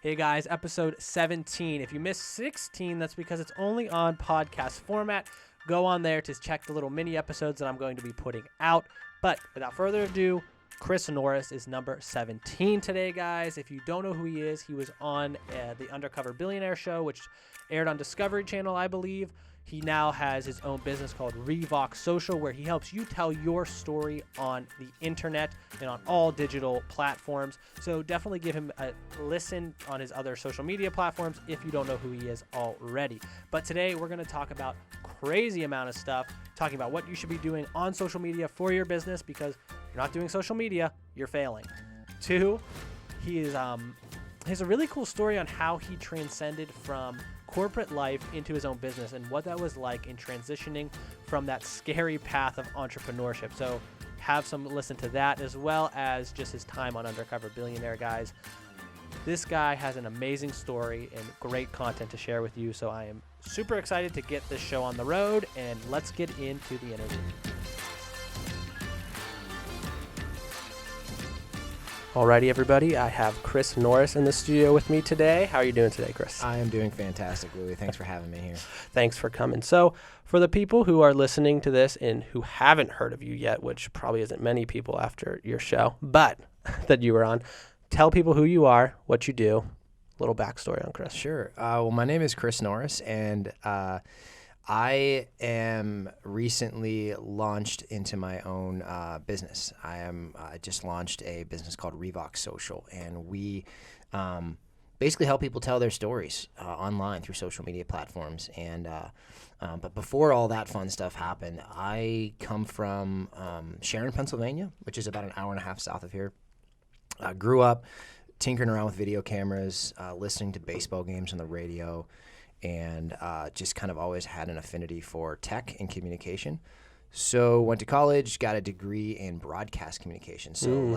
Hey guys, episode 17. If you missed 16, that's because it's only on podcast format. Go on there to check the little mini episodes that I'm going to be putting out. But without further ado, Chris Norris is number 17 today, guys. If you don't know who he is, he was on the Undercover Billionaire show, which aired on Discovery Channel, I believe. He now has his own business called Revox Social, where he helps you tell your story on the internet and on all digital platforms. So definitely give him a listen on his other social media platforms if you don't know who he is already. But today we're going to talk about crazy amount of stuff, talking about what you should be doing on social media for your business, because if you're not doing social media, you're failing. 2, he has a really cool story on how he transcended from corporate life into his own business and what that was like in transitioning from that scary path of entrepreneurship. So have some listen to that, as well as just his time on Undercover Billionaire, guys. This guy has an amazing story and great content to share with you. So I am super excited to get this show on the road, and let's get into the interview. Alrighty, everybody. I have Chris Norris in the studio with me today. How are you doing today, Chris? I am doing fantastic, Louie. Thanks for having me here. Thanks for coming. So for the people who are listening to this and who haven't heard of you yet, which probably isn't many people after your show, but that you were on, tell people who you are, what you do, a little backstory on Chris. Sure. Well, my name is Chris Norris, and I am recently launched into my own business. I just launched a business called Revox Social, and we basically help people tell their stories online through social media platforms. And but before all that fun stuff happened, I come from Sharon, Pennsylvania, which is about an hour and a half south of here. I grew up tinkering around with video cameras, listening to baseball games on the radio, and just kind of always had an affinity for tech and communication. So went to college, got a degree in broadcast communication. So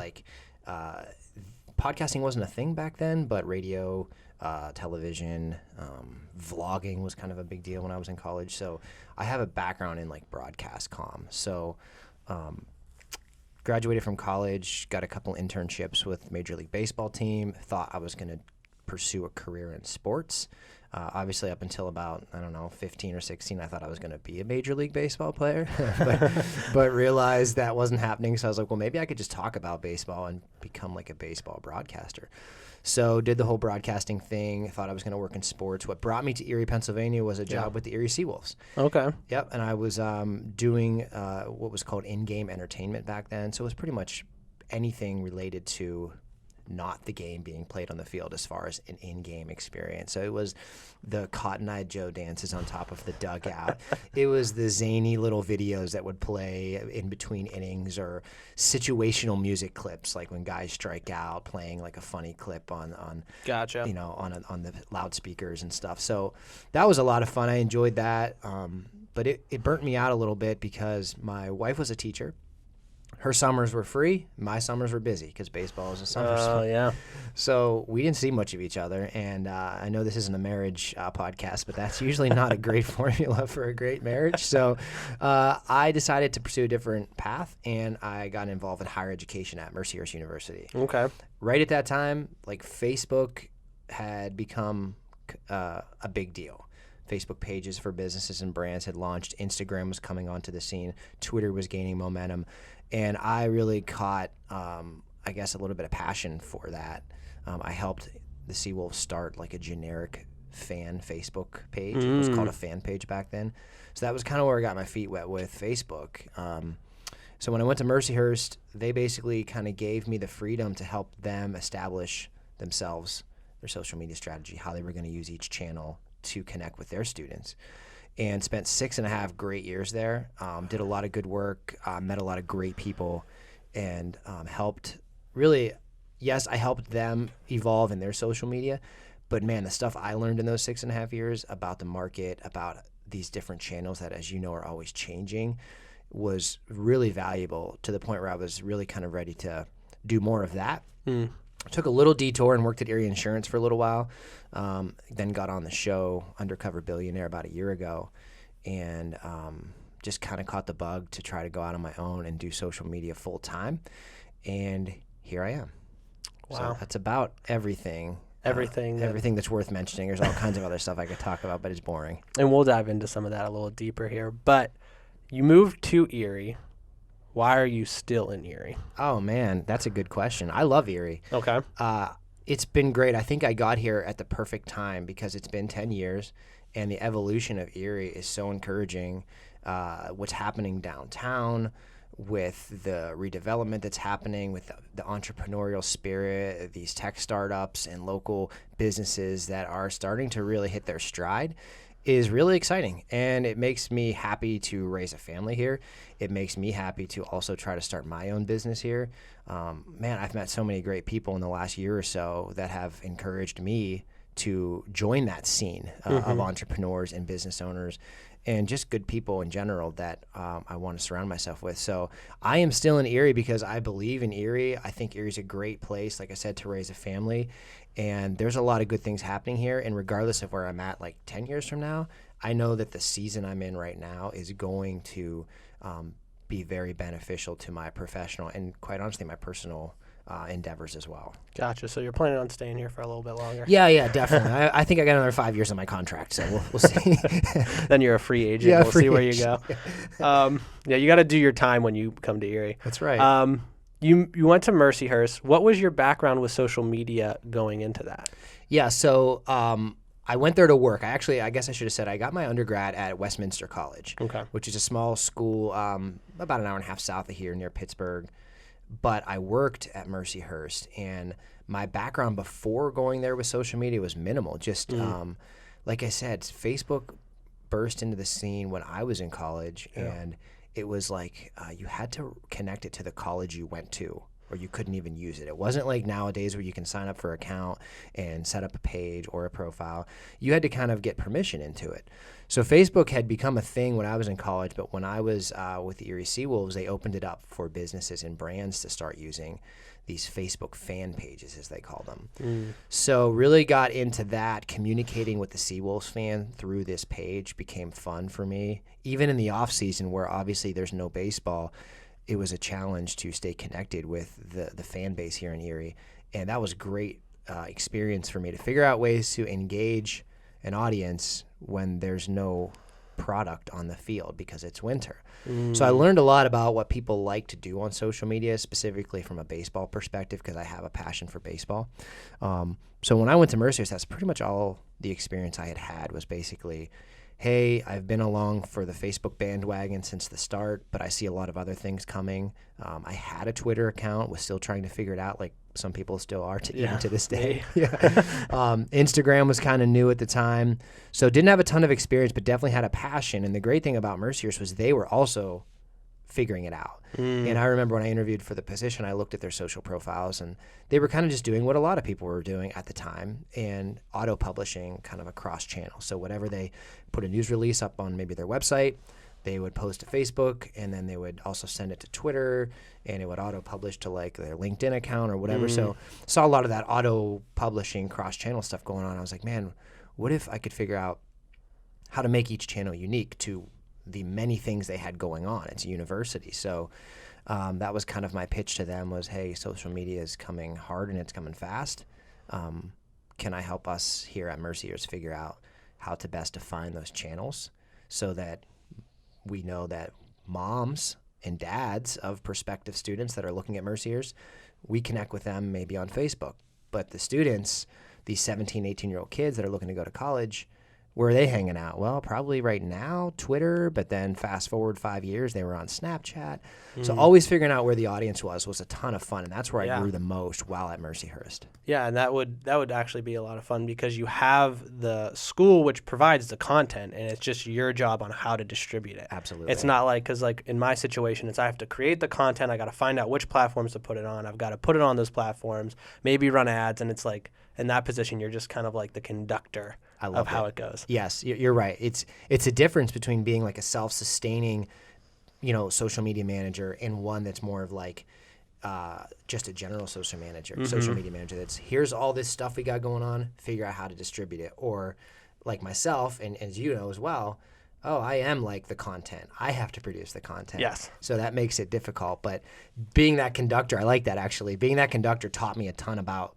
podcasting wasn't a thing back then, but radio, television, vlogging was kind of a big deal when I was in college. So I have a background in like broadcast comm. So graduated from college, got a couple internships with Major League Baseball team, thought I was going to pursue a career in sports. Obviously, up until about, 15 or 16, I thought I was going to be a Major League Baseball player, but realized that wasn't happening. So I was like, well, maybe I could just talk about baseball and become like a baseball broadcaster. So did the whole broadcasting thing, thought I was going to work in sports. What brought me to Erie, Pennsylvania was a job with the Erie Seawolves. Okay. Yep, and I was doing what was called in-game entertainment back then. So it was pretty much anything related to not the game being played on the field as far as an in-game experience. So it was the Cotton Eye Joe dances on top of the dugout. It was the zany little videos that would play in between innings, or situational music clips, like when guys strike out, playing like a funny clip on Gotcha. On the loudspeakers and stuff. So that was a lot of fun. I enjoyed that. But it burnt me out a little bit because my wife was a teacher. Her summers were free. My summers were busy because baseball is a summer sport. Oh, yeah. So we didn't see much of each other. And I know this isn't a marriage podcast, but that's usually not a great formula for a great marriage. So I decided to pursue a different path, and I got involved in higher education at Mercyhurst University. Okay. Right at that time, like Facebook had become a big deal. Facebook pages for businesses and brands had launched. Instagram was coming onto the scene. Twitter was gaining momentum. And I really caught, a little bit of passion for that. I helped the Seawolves start like a generic fan Facebook page. It was called a fan page back then. So that was kind of where I got my feet wet with Facebook. So when I went to Mercyhurst, they basically kind of gave me the freedom to help them establish themselves, their social media strategy, how they were going to use each channel to connect with their students. And spent 6.5 great years there. Did a lot of good work, met a lot of great people, and helped really, yes, I helped them evolve in their social media, but man, the stuff I learned in those 6.5 years about the market, about these different channels that, as you know, are always changing, was really valuable, to the point where I was really kind of ready to do more of that. Took a little detour and worked at Erie Insurance for a little while. Then got on the show Undercover Billionaire about a year ago, and just kind of caught the bug to try to go out on my own and do social media full time. And here I am. Wow. So that's about everything. everything. Everything that's worth mentioning. There's all kinds of other stuff I could talk about, but it's boring. And we'll dive into some of that a little deeper here. But you moved to Erie. Why are you still in Erie? Oh, man, that's a good question. I love Erie. Okay. It's been great. I think I got here at the perfect time because it's been 10 years, and the evolution of Erie is so encouraging. What's happening downtown with the redevelopment that's happening, with the entrepreneurial spirit, these tech startups and local businesses that are starting to really hit their stride is really exciting. And it makes me happy to raise a family here. It makes me happy to also try to start my own business here. Man, I've met so many great people in the last year or so that have encouraged me to join that scene of entrepreneurs and business owners and just good people in general that I want to surround myself with. So I am still in Erie because I believe in Erie. I think Erie's a great place, like I said, to raise a family. And there's a lot of good things happening here. And regardless of where I'm at, like 10 years from now, I know that the season I'm in right now is going to be very beneficial to my professional and, quite honestly, my personal endeavors as well. Gotcha. So you're planning on staying here for a little bit longer? Yeah, definitely. I think I got another 5 years on my contract, so we'll see. Then you're a free agent. Yeah, we'll see where you go. Yeah, you got to do your time when you come to Erie. That's right. You went to Mercyhurst. What was your background with social media going into that? Yeah, so I went there to work. I guess I should have said I got my undergrad at Westminster College, which is a small school about an hour and a half south of here near Pittsburgh. But I worked at Mercyhurst, and my background before going there with social media was minimal. Just like I said, Facebook burst into the scene when I was in college, and it was like you had to connect it to the college you went to, or you couldn't even use it. It wasn't like nowadays where you can sign up for an account and set up a page or a profile. You had to kind of get permission into it. So Facebook had become a thing when I was in college, but when I was with the Erie Seawolves, they opened it up for businesses and brands to start using these Facebook fan pages, as they call them. So really got into that. Communicating with the Seawolves fan through this page became fun for me. Even in the off season where obviously there's no baseball, it was a challenge to stay connected with the fan base here in Erie. And that was a great experience for me to figure out ways to engage an audience when there's no product on the field because it's winter. So I learned a lot about what people like to do on social media, specifically from a baseball perspective, because I have a passion for baseball. So when I went to Mercyhurst, that's pretty much all the experience I had was basically, hey, I've been along for the Facebook bandwagon since the start, but I see a lot of other things coming. I had a Twitter account, was still trying to figure it out, like some people still are even to this day. Instagram was kind of new at the time, so didn't have a ton of experience, but definitely had a passion. And the great thing about Mercyhurst was they were also figuring it out. And I remember when I interviewed for the position, I looked at their social profiles, and they were kind of just doing what a lot of people were doing at the time, and auto-publishing kind of across channels. So whatever they put a news release up on maybe their website, they would post to Facebook, and then they would also send it to Twitter, and it would auto-publish to like their LinkedIn account or whatever. So saw a lot of that auto-publishing cross-channel stuff going on. I was like, man, what if I could figure out how to make each channel unique to the many things they had going on. It's a university. So that was kind of my pitch to them was, hey, social media is coming hard and it's coming fast. Can I help us here at Mercyhurst figure out how to best define those channels so that we know that moms and dads of prospective students that are looking at Mercyhurst, we connect with them maybe on Facebook. But the students, these 17, 18-year-old kids that are looking to go to college, where are they hanging out? Well, probably right now, Twitter, but then fast forward 5 years, they were on Snapchat. So always figuring out where the audience was a ton of fun, and that's where I grew the most while at Mercyhurst. Yeah, and that would actually be a lot of fun because you have the school which provides the content, and it's just your job on how to distribute it. Absolutely. It's not like, because like in my situation, it's I have to create the content, I got to find out which platforms to put it on, I've got to put it on those platforms, maybe run ads, and it's like in that position, you're just kind of like the conductor of how it goes. Yes, you're right. It's a difference between being like a self-sustaining, social media manager and one that's more of like just a general social media manager that's here's all this stuff we got going on, figure out how to distribute it. Or like myself, and as you know as well, I am like the content. I have to produce the content. Yes. So that makes it difficult. But being that conductor, I like that actually. Being that conductor taught me a ton about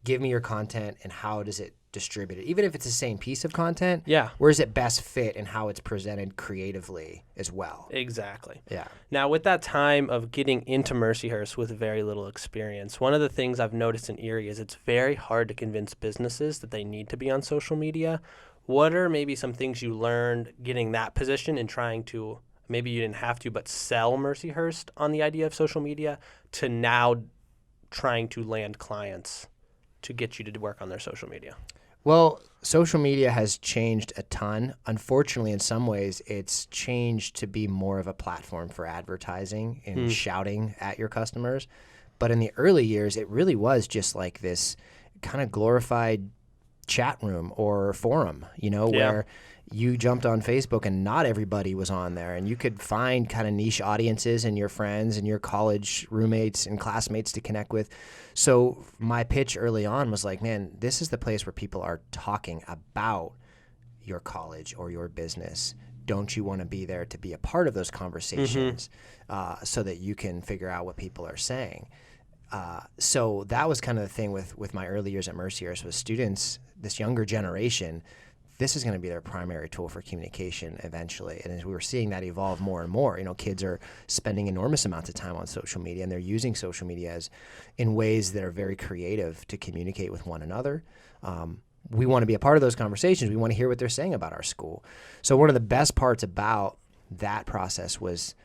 give me your content and how does it distribute it? Even if it's the same piece of content, Yeah. where does it best fit and how it's presented creatively as well? Exactly. Yeah. Now, with that time of getting into Mercyhurst with very little experience, one of the things I've noticed in Erie is it's very hard to convince businesses that they need to be on social media. What are maybe some things you learned getting that position and trying to, maybe you didn't have to, but sell Mercyhurst on the idea of social media to now trying to land clients to get you to work on their social media? Well, social media has changed a ton. Unfortunately, in some ways, it's changed to be more of a platform for advertising and shouting at your customers. But in the early years, it really was just like this kind of glorified chat room or forum, where you jumped on Facebook and not everybody was on there, and you could find kind of niche audiences and your friends and your college roommates and classmates to connect with. So my pitch early on was like, man, this is the place where people are talking about your college or your business. Don't you want to be there to be a part of those conversations so that you can figure out what people are saying? So that was kind of the thing with my early years at Mercyhurst, with students, this younger generation. This is going to be their primary tool for communication eventually. And as we were seeing that evolve more and more, kids are spending enormous amounts of time on social media, and they're using social media in ways that are very creative to communicate with one another. We want to be a part of those conversations. We want to hear what they're saying about our school. So one of the best parts about that process was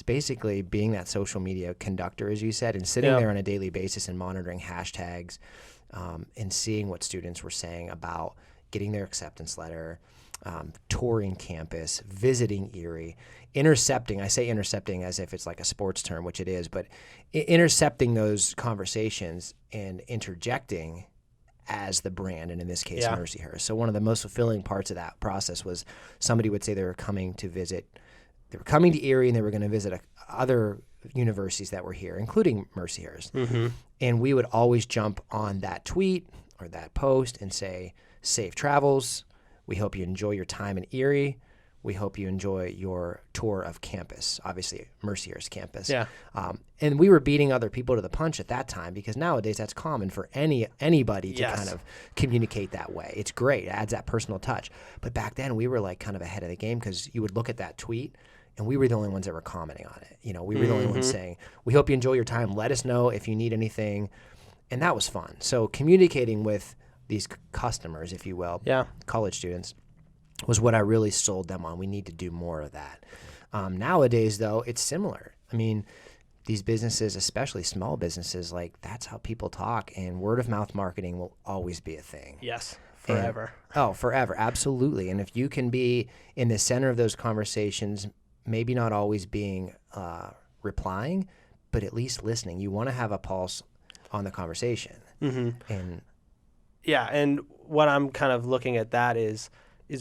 basically being that social media conductor, as you said, and sitting there on a daily basis and monitoring hashtags and seeing what students were saying about getting their acceptance letter, touring campus, visiting Erie, intercepting. I say intercepting as if it's like a sports term, which it is, but intercepting those conversations and interjecting as the brand, and in this case, Mercyhurst. So one of the most fulfilling parts of that process was somebody would say they were coming to Erie and they were going to visit other universities that were here, including Mercyhurst. And we would always jump on that tweet or that post and say, safe travels. We hope you enjoy your time in Erie. We hope you enjoy your tour of campus, obviously Mercyhurst campus. Yeah. And we were beating other people to the punch at that time, because nowadays that's common for anybody to kind of communicate that way. It's great. It adds that personal touch. But back then we were like kind of ahead of the game, because you would look at that tweet and we were the only ones that were commenting on it. We were the only ones saying, we hope you enjoy your time. Let us know if you need anything. And that was fun. So communicating with these customers, if you will, college students, was what I really sold them on. We need to do more of that. Nowadays, though, it's similar. I mean, these businesses, especially small businesses, like that's how people talk, and word of mouth marketing will always be a thing. Yes, forever. Forever, absolutely. And if you can be in the center of those conversations, maybe not always being replying, but at least listening. You want to have a pulse on the conversation. And what I'm kind of looking at that is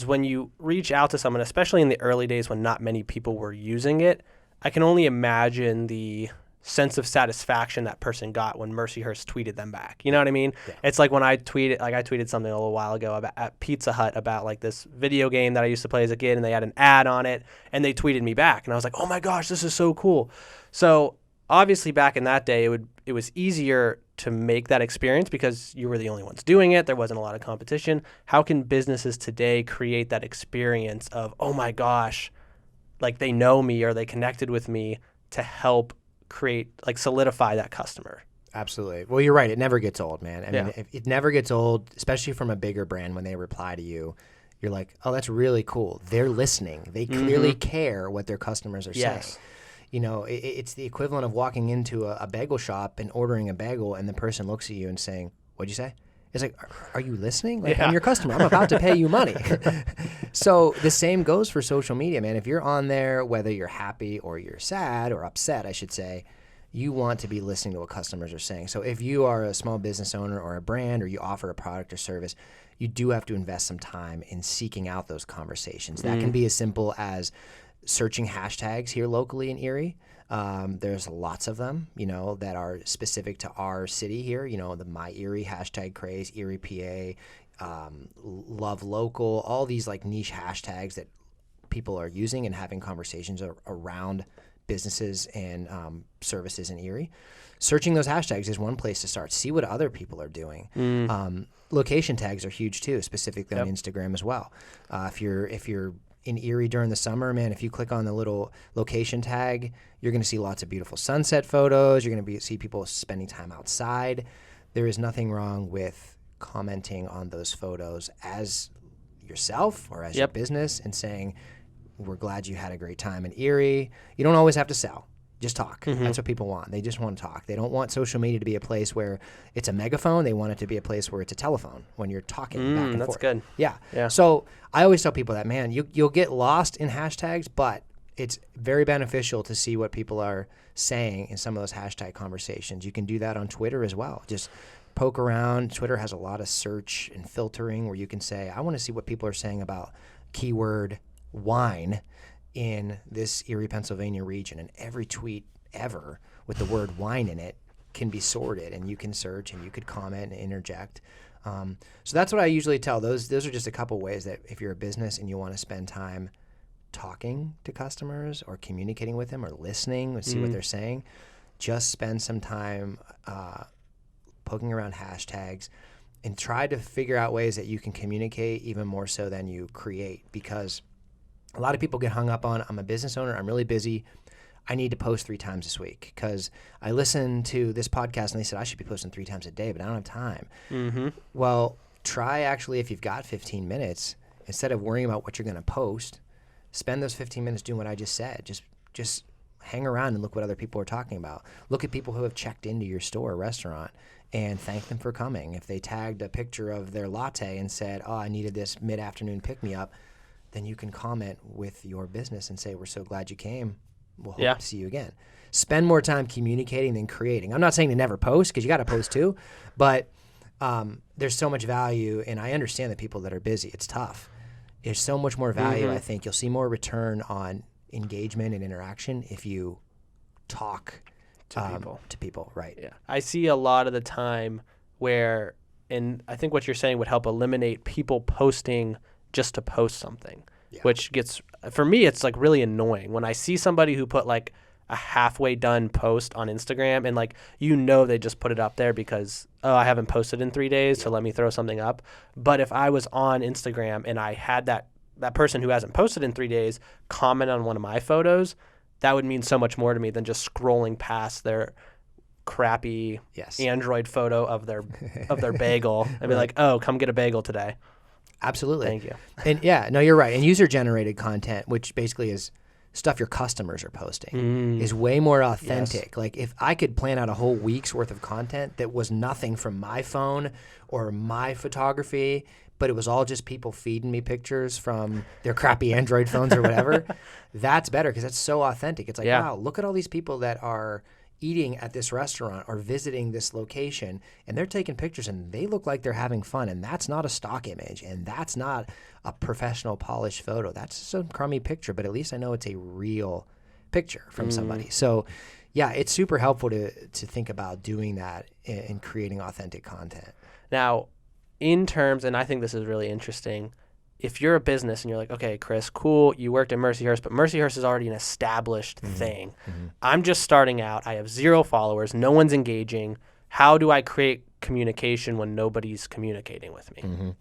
when you reach out to someone, especially in the early days when not many people were using it, I can only imagine the sense of satisfaction that person got when Mercyhurst tweeted them back. You know what I mean? Yeah. It's like when I tweeted something a little while ago at Pizza Hut about like this video game that I used to play as a kid, and they had an ad on it, and they tweeted me back, and I was like, oh my gosh, this is so cool. So obviously back in that day, it was easier to make that experience because you were the only ones doing it. There wasn't a lot of competition. How can businesses today create that experience of, oh my gosh, like they know me or they connected with me, to help create, like solidify that customer? Absolutely. Well, you're right. It never gets old, man. I mean, it never gets old, especially from a bigger brand. When they reply to you, you're like, oh, that's really cool. They're listening. They clearly care what their customers are saying. It's the equivalent of walking into a bagel shop and ordering a bagel, and the person looks at you and saying, what'd you say? It's like, are you listening? Like, I'm your customer. I'm about to pay you money. So the same goes for social media, man. If you're on there, whether you're happy or you're sad or upset, I should say, you want to be listening to what customers are saying. So if you are a small business owner or a brand, or you offer a product or service, you do have to invest some time in seeking out those conversations. That can be as simple as searching hashtags here locally in Erie. There's lots of them, that are specific to our city here. The My Erie hashtag craze, Erie PA, Love Local, all these like niche hashtags that people are using and having conversations around businesses and services in Erie. Searching those hashtags is one place to start. See what other people are doing. Location tags are huge too, specifically on Instagram as well. If you're in Erie during the summer, man, if you click on the little location tag, you're going to see lots of beautiful sunset photos. You're going to see people spending time outside. There is nothing wrong with commenting on those photos as yourself or as your business and saying, we're glad you had a great time in Erie. You don't always have to sell. Just talk. That's what people want. They just want to talk. They don't want social media to be a place where it's a megaphone. They want it to be a place where it's a telephone when you're talking back and forth. That's good. Yeah. So I always tell people that, man, you'll get lost in hashtags, but it's very beneficial to see what people are saying in some of those hashtag conversations. You can do that on Twitter as well. Just poke around. Twitter has a lot of search and filtering where you can say, I want to see what people are saying about keyword wine in this Erie, Pennsylvania region, and every tweet ever with the word wine in it can be sorted, and you can search and you could comment and interject. So that's what I usually tell. Those are just a couple ways that if you're a business and you want to spend time talking to customers or communicating with them or listening and see what they're saying, just spend some time poking around hashtags and try to figure out ways that you can communicate even more so than you create, because a lot of people get hung up on, I'm a business owner, I'm really busy, I need to post 3 times this week because I listened to this podcast and they said I should be posting 3 times a day, but I don't have time. Well, try actually, if you've got 15 minutes, instead of worrying about what you're going to post, spend those 15 minutes doing what I just said. Just hang around and look what other people are talking about. Look at people who have checked into your store or restaurant and thank them for coming. If they tagged a picture of their latte and said, oh, I needed this mid-afternoon pick-me-up, then you can comment with your business and say, we're so glad you came. We'll hope to see you again. Spend more time communicating than creating. I'm not saying to never post, because you got to post too, but there's so much value, and I understand the people that are busy. It's tough. There's so much more value. I think you'll see more return on engagement and interaction if you talk to people. Right. Yeah. I see a lot of the time where, and I think what you're saying would help eliminate people posting just to post something, which gets, for me, it's like really annoying when I see somebody who put like a halfway done post on Instagram and like, they just put it up there because, I haven't posted in 3 days, so let me throw something up. But if I was on Instagram and I had that person who hasn't posted in 3 days comment on one of my photos, that would mean so much more to me than just scrolling past their crappy Android photo of their bagel and be like, oh, come get a bagel today. Absolutely. Thank you. And you're right. And user-generated content, which basically is stuff your customers are posting, is way more authentic. Yes. Like if I could plan out a whole week's worth of content that was nothing from my phone or my photography, but it was all just people feeding me pictures from their crappy Android phones or whatever, that's better because that's so authentic. It's like, wow, look at all these people that are eating at this restaurant or visiting this location, and they're taking pictures and they look like they're having fun, and that's not a stock image, and that's not a professional polished photo. That's some crummy picture, but at least I know it's a real picture from somebody. So yeah, it's super helpful to think about doing that and creating authentic content. Now, in terms, and I think this is really interesting, if you're a business and you're like, okay, Chris, cool, you worked at Mercyhurst, but Mercyhurst is already an established thing. I'm just starting out. I have 0 followers. No one's engaging. How do I create communication when nobody's communicating with me?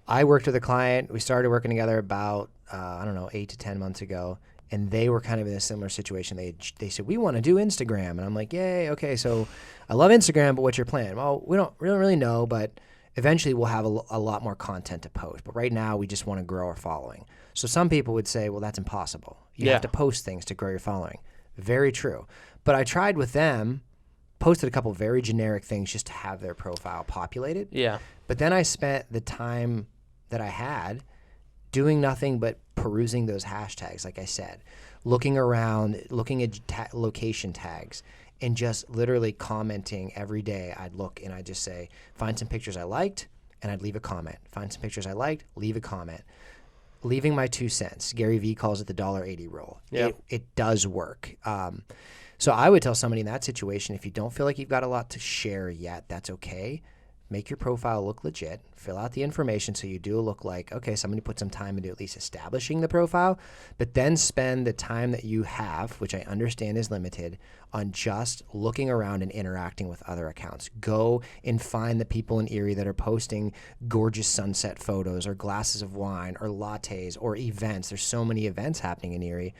I worked with a client. We started working together about, 8 to 10 months ago, and they were kind of in a similar situation. They said, we want to do Instagram. And I'm like, yay, okay, so I love Instagram, but what's your plan? Well, we don't really know, but eventually we'll have a lot more content to post. But right now we just want to grow our following. So some people would say, well, that's impossible. You have to post things to grow your following. Very true. But I tried with them, posted a couple very generic things just to have their profile populated. Yeah. But then I spent the time that I had doing nothing but perusing those hashtags, like I said, looking around, looking at location tags, and just literally commenting every day. I'd look and I'd just say, find some pictures I liked, and I'd leave a comment. Find some pictures I liked, leave a comment. Leaving my 2 cents. Gary Vee calls it the $1.80 rule. Yeah. It does work. So I would tell somebody in that situation, if you don't feel like you've got a lot to share yet, that's okay. make your profile look legit, fill out the information so you do look like, okay, somebody put some time into at least establishing the profile, but then spend the time that you have, which I understand is limited, on just looking around and interacting with other accounts. Go and find the people in Erie that are posting gorgeous sunset photos or glasses of wine or lattes or events. There's so many events happening in Erie.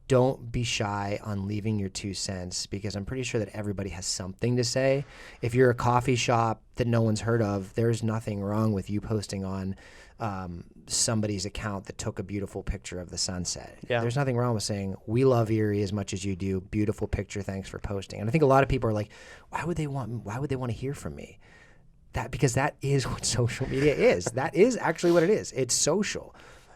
Don't be shy on leaving your 2 cents, because I'm pretty sure that everybody has something to say. If you're a coffee shop that no one's heard of, there's nothing wrong with you posting on somebody's account that took a beautiful picture of the sunset. Yeah. There's nothing wrong with saying, we love Erie as much as you do. Beautiful picture. Thanks for posting. And I think a lot of people are like, why would they want to hear from me? Because that is what social media is. That is actually what it is. It's social.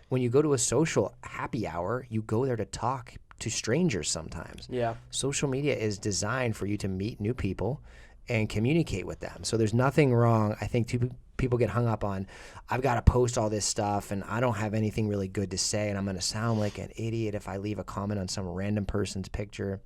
When you go to a social happy hour, you go there to talk to strangers sometimes. Yeah. Social media is designed for you to meet new people and communicate with them. So there's nothing wrong. I think people get hung up on, I've got to post all this stuff and I don't have anything really good to say and I'm going to sound like an idiot if I leave a comment on some random person's picture.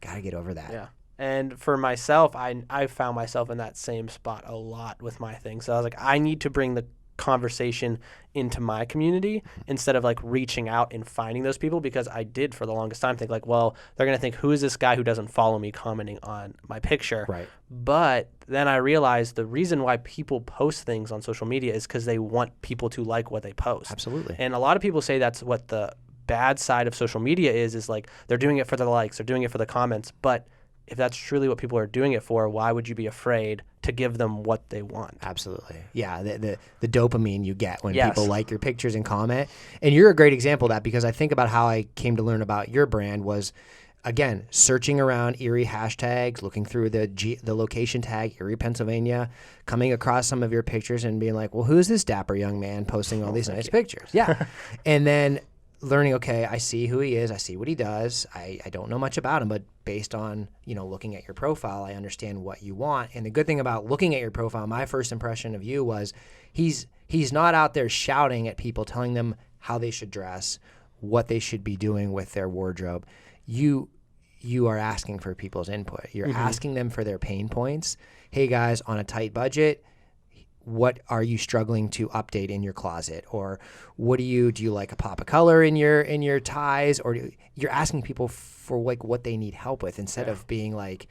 Got to get over that. Yeah. And for myself, I found myself in that same spot a lot with my things. So I was like, I need to bring the conversation into my community instead of like reaching out and finding those people, because I did for the longest time think like, well, they're going to think, who is this guy who doesn't follow me commenting on my picture? Right. But then I realized the reason why people post things on social media is because they want people to like what they post. Absolutely. And a lot of people say that's what the bad side of social media is like they're doing it for the likes, they're doing it for the comments. But if that's truly what people are doing it for, why would you be afraid to give them what they want? Absolutely. Yeah, the dopamine you get when Yes. people like your pictures and comment. And you're a great example of that, because I think about how I came to learn about your brand was, again, searching around Erie hashtags, looking through the location tag, Erie, Pennsylvania, coming across some of your pictures and being like, well, who's this dapper young man posting all these nice pictures? Yeah. And then learning, okay, I see who he is, I see what he does. I don't know much about him, but based on, looking at your profile, I understand what you want. And the good thing about looking at your profile, my first impression of you was he's not out there shouting at people, telling them how they should dress, what they should be doing with their wardrobe. You are asking for people's input. You're asking them for their pain points. Hey guys, on a tight budget, what are you struggling to update in your closet? Or what do you like a pop of color in your ties? Or you're asking people for like what they need help with, instead of being like,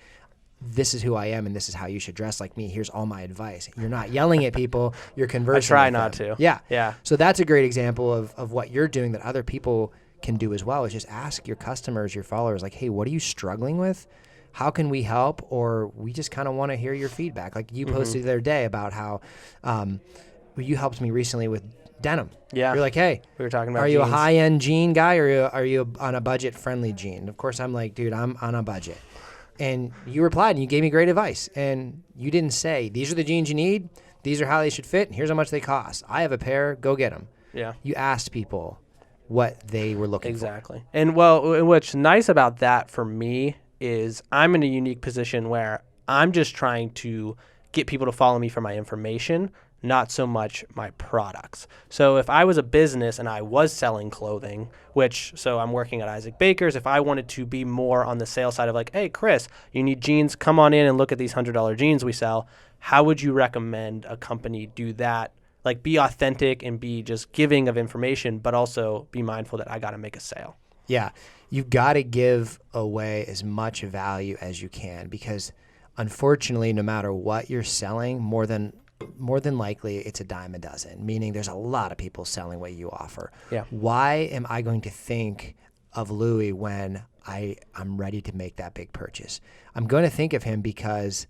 this is who I am and this is how you should dress like me. Here's all my advice. You're not yelling at people. You're conversing. I try with not them. to. Yeah. Yeah. So that's a great example of what you're doing that other people can do as well, is just ask your customers, your followers, like, hey, what are you struggling with? How can we help? Or we just kind of want to hear your feedback. Like you posted the other day about how you helped me recently with denim. Yeah. You're like, hey, We were talking about are you a jeans. high-end jean guy, or are you on a budget-friendly jean? And of course, I'm like, dude, I'm on a budget. And you replied and you gave me great advice. And you didn't say, these are the jeans you need, these are how they should fit, and here's how much they cost. I have a pair, go get them. Yeah. You asked people what they were looking for. Exactly. And well, what's nice about that for me is I'm in a unique position where I'm just trying to get people to follow me for my information, not so much my products. So if I was a business and I was selling clothing, so I'm working at Isaac Baker's, if I wanted to be more on the sales side of like, hey, Chris, you need jeans, come on in and look at these $100 jeans we sell. How would you recommend a company do that? Like be authentic and be just giving of information, but also be mindful that I got to make a sale. Yeah. You've got to give away as much value as you can, because unfortunately, no matter what you're selling, more than likely it's a dime a dozen, meaning there's a lot of people selling what you offer. Yeah. Why am I going to think of Louis when I'm ready to make that big purchase? I'm going to think of him because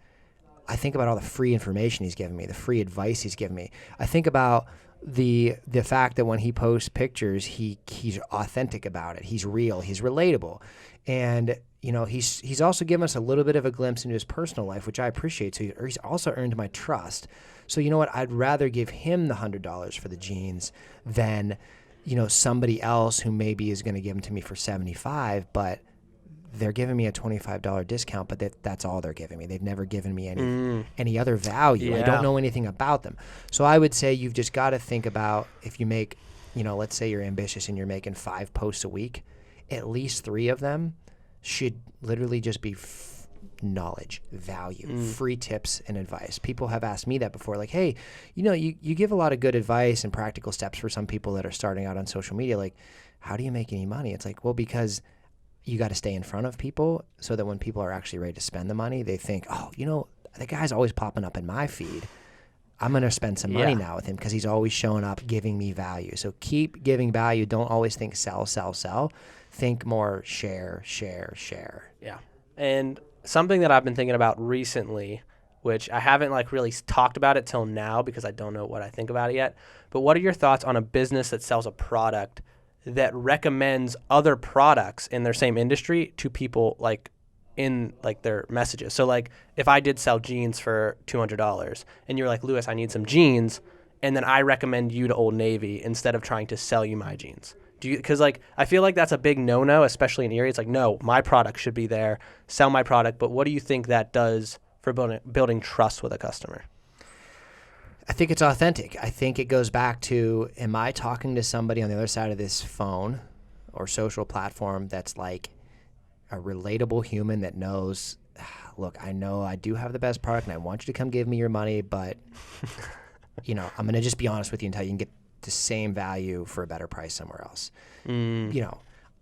I think about all the free information he's given me, the free advice he's given me. I think about the fact that when he posts pictures, he's authentic about it. He's real. He's relatable. And, he's also given us a little bit of a glimpse into his personal life, which I appreciate. So he's also earned my trust. So you know what? I'd rather give him the $100 for the jeans than, somebody else who maybe is going to give them to me for $75, but they're giving me a $25 discount, but that's all they're giving me. They've never given me any other value. Yeah. I don't know anything about them. So I would say you've just got to think about, if you make, let's say you're ambitious and you're making 5 posts a week, at least 3 of them should literally just be knowledge, value, free tips and advice. People have asked me that before, like, hey, you give a lot of good advice and practical steps for some people that are starting out on social media. Like, how do you make any money? It's like, well, because you got to stay in front of people so that when people are actually ready to spend the money, they think, oh, that guy's always popping up in my feed. I'm going to spend some money now with him because he's always showing up giving me value. So keep giving value. Don't always think sell, sell, sell. Think more share, share, share. Yeah. And something that I've been thinking about recently, which I haven't like really talked about it till now because I don't know what I think about it yet, but what are your thoughts on a business that sells a product that recommends other products in their same industry to people like in like their messages? So like if I did sell jeans for $200 and you're like, Lewis, I need some jeans, and then I recommend you to Old Navy instead of trying to sell you my jeans. Because like I feel like that's a big no-no, especially in Erie. It's like, no, my product should be there, sell my product. But what do you think that does for building trust with a customer? I think it's authentic. I think it goes back to, am I talking to somebody on the other side of this phone or social platform that's like a relatable human that knows, look, I know I do have the best product and I want you to come give me your money, but I'm going to just be honest with you until you can get the same value for a better price somewhere else.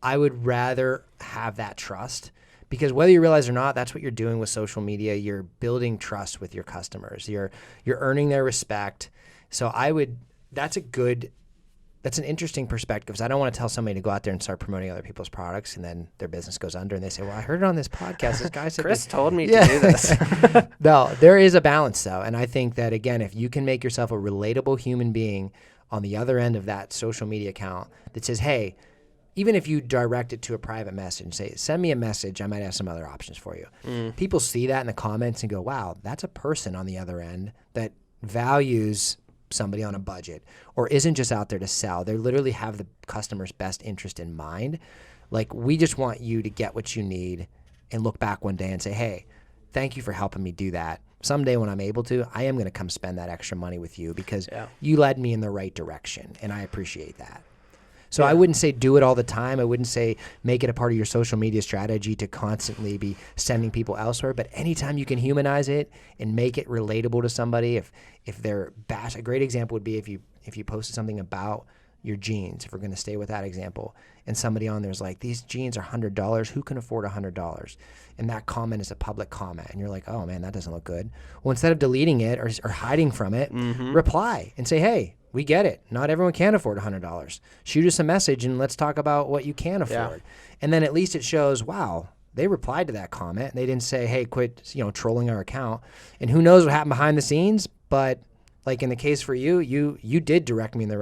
I would rather have that trust, because whether you realize it or not, that's what you're doing with social media. You're building trust with your customers. You're earning their respect. So that's an interesting perspective, because I don't want to tell somebody to go out there and start promoting other people's products and then their business goes under and they say, well, I heard it on this podcast. This guy said Chris told me to do this. No, there is a balance though. And I think that, again, if you can make yourself a relatable human being on the other end of that social media account that says, hey, even if you direct it to a private message and say, send me a message, I might have some other options for you. People see that in the comments and go, wow, that's a person on the other end that values somebody on a budget or isn't just out there to sell. They literally have the customer's best interest in mind. Like, we just want you to get what you need and look back one day and say, hey, thank you for helping me do that. Someday when I'm able to, I am going to come spend that extra money with you because you led me in the right direction, and I appreciate that. So I wouldn't say do it all the time. I wouldn't say make it a part of your social media strategy to constantly be sending people elsewhere. But anytime you can humanize it and make it relatable to somebody, if they're a great example would be if you posted something about your jeans, if we're going to stay with that example, and somebody on there's like, these jeans are $100. Who can afford $100? And that comment is a public comment. And you're like, oh man, that doesn't look good. Well, instead of deleting it or hiding from it, reply and say, hey, we get it. Not everyone can afford $100. Shoot us a message and let's talk about what you can afford. And then at least it shows, wow, they replied to that comment. They didn't say, hey, quit, trolling our account. And who knows what happened behind the scenes, but like in the case for you, you did direct me in the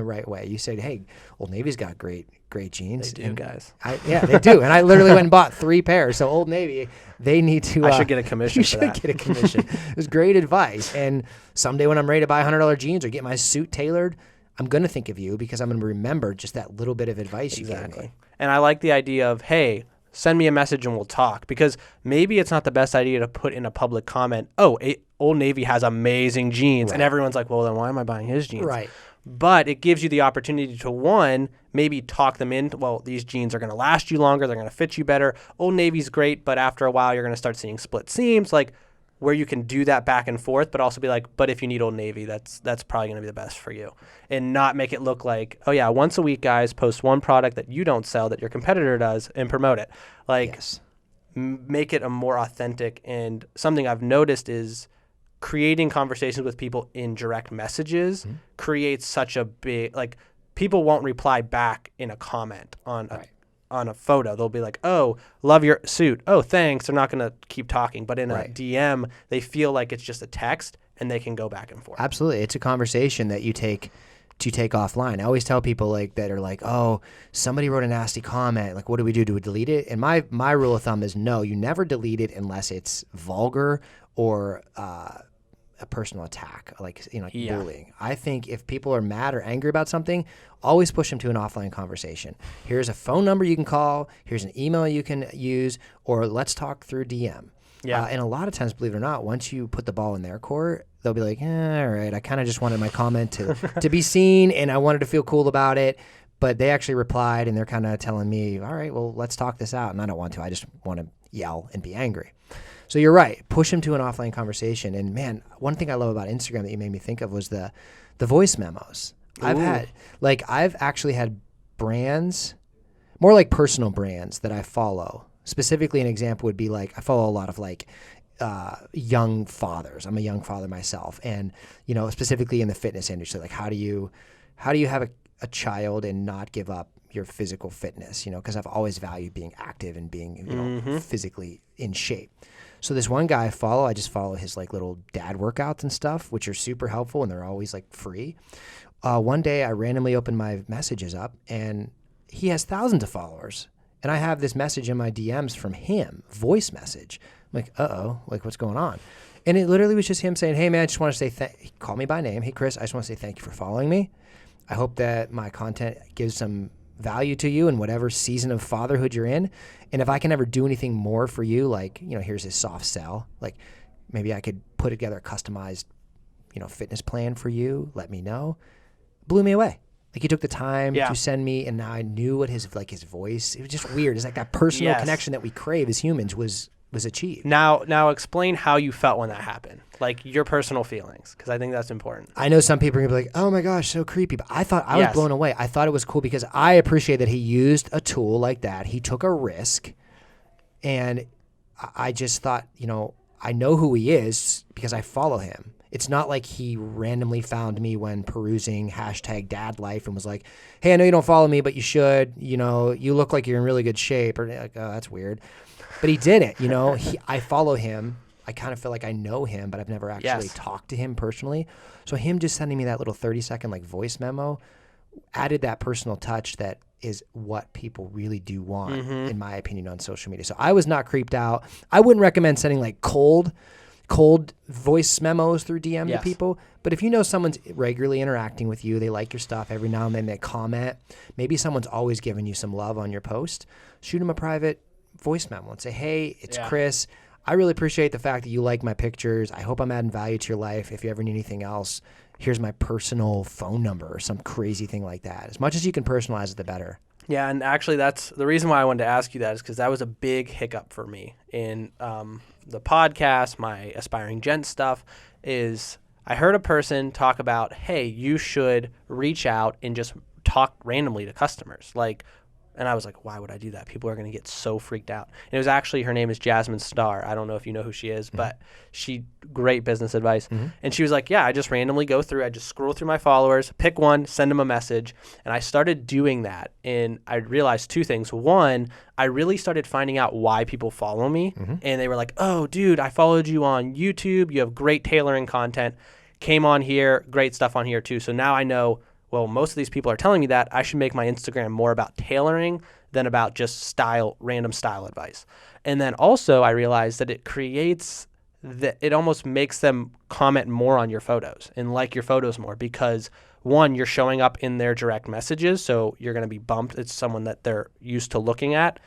right way. You said, hey, Old Navy's got great jeans. They do, guys. They do. And I literally went and bought 3 pairs. So Old Navy, they need to. I should get a commission for that. You should get a commission. It was great advice. And someday when I'm ready to buy $100 jeans or get my suit tailored, I'm going to think of you because I'm going to remember just that little bit of advice you gave me. And I like the idea of, hey, send me a message and we'll talk, because maybe it's not the best idea to put in a public comment, Old Navy has amazing jeans. Right. And everyone's like, well, then why am I buying his jeans? Right. But it gives you the opportunity to, one, maybe talk them in. Well, these jeans are going to last you longer. They're going to fit you better. Old Navy's great, but after a while, you're going to start seeing split seams, like where you can do that back and forth, but also be like, but if you need Old Navy, that's probably going to be the best for you. And not make it look like, oh, yeah, once a week, guys, post one product that you don't sell that your competitor does and promote it. Like, make it a more authentic. And something I've noticed is creating conversations with people in direct messages creates such a big, like, people won't reply back in a comment on a photo. They'll be like, oh, love your suit. Oh, thanks. They're not going to keep talking. But in a DM, they feel like it's just a text and they can go back and forth. Absolutely. It's a conversation that you take offline. I always tell people like that are like, oh, somebody wrote a nasty comment. Like, what do we do? Do we delete it? And my rule of thumb is no, you never delete it unless it's vulgar or a personal attack, like bullying. I think if people are mad or angry about something, always push them to an offline conversation. Here's a phone number you can call. Here's an email you can use, or let's talk through DM. Yeah. And a lot of times, believe it or not, once you put the ball in their court, they'll be like, all right, I kind of just wanted my comment to be seen, and I wanted to feel cool about it. But they actually replied, and they're kind of telling me, all right, well, let's talk this out. And I don't want to. I just want to yell and be angry. So you're right. Push them to an offline conversation. And man, one thing I love about Instagram that you made me think of was the voice memos. I've actually had brands, more like personal brands that I follow. Specifically, an example would be like, I follow a lot of like young fathers. I'm a young father myself. And, you know, specifically in the fitness industry, like how do you have a child and not give up your physical fitness, you know, because I've always valued being active and being, you know, physically in shape. So this one guy I just follow his like little dad workouts and stuff, which are super helpful and they're always like free. One day I randomly opened my messages up and he has thousands of followers. And I have this message in my DMs from him, voice message. I'm like, like what's going on? And it literally was just him saying, hey man, I just want to say, he called me by name. Hey Chris, I just want to say thank you for following me. I hope that my content gives some value to you in whatever season of fatherhood you're in. And if I can ever do anything more for you, like, you know, here's this soft sell, like maybe I could put together a customized, you know, fitness plan for you. Let me know. Blew me away. Like he took the time to send me, and now I knew what his voice, it was just weird. It's like that personal connection that we crave as humans was achieved. Now explain how you felt when that happened, like your personal feelings, because I think that's important. I know some people are going to be like, oh my gosh, so creepy. But I thought I was blown away. I thought it was cool because I appreciate that he used a tool like that. He took a risk, and I just thought, you know, I know who he is because I follow him. It's not like he randomly found me when perusing #dadlife and was like, hey, I know you don't follow me, but you should. You know, you look like you're in really good shape. Or like, oh, that's weird. But he didn't, you know. I follow him. I kind of feel like I know him, but I've never actually talked to him personally. So him just sending me that little 30-second like voice memo added that personal touch that is what people really do want, in my opinion, on social media. So I was not creeped out. I wouldn't recommend sending like cold voice memos through DM to people. But if you know someone's regularly interacting with you, they like your stuff, every now and then they comment, maybe someone's always giving you some love on your post, shoot them a private voice memo and say, hey, it's Chris. I really appreciate the fact that you like my pictures. I hope I'm adding value to your life. If you ever need anything else, here's my personal phone number or some crazy thing like that. As much as you can personalize it, the better. Yeah, and actually that's the reason why I wanted to ask you that, is because that was a big hiccup for me in the podcast, my Aspiring Gent stuff, is I heard a person talk about, hey, you should reach out and just talk randomly to customers. And I was like, why would I do that? People are going to get so freaked out. And it was actually, her name is Jasmine Starr. I don't know if you know who she is, but great business advice. And she was like, yeah, I just randomly go through, I just scroll through my followers, pick one, send them a message. And I started doing that. And I realized two things. One, I really started finding out why people follow me. And they were like, oh, dude, I followed you on YouTube. You have great tailoring content. Came on here, great stuff on here too. So now I know, well, most of these people are telling me that I should make my Instagram more about tailoring than about just random style advice. And then also I realized that it almost makes them comment more on your photos and like your photos more, because one, you're showing up in their direct messages. So you're going to be bumped. It's someone that they're used to looking at,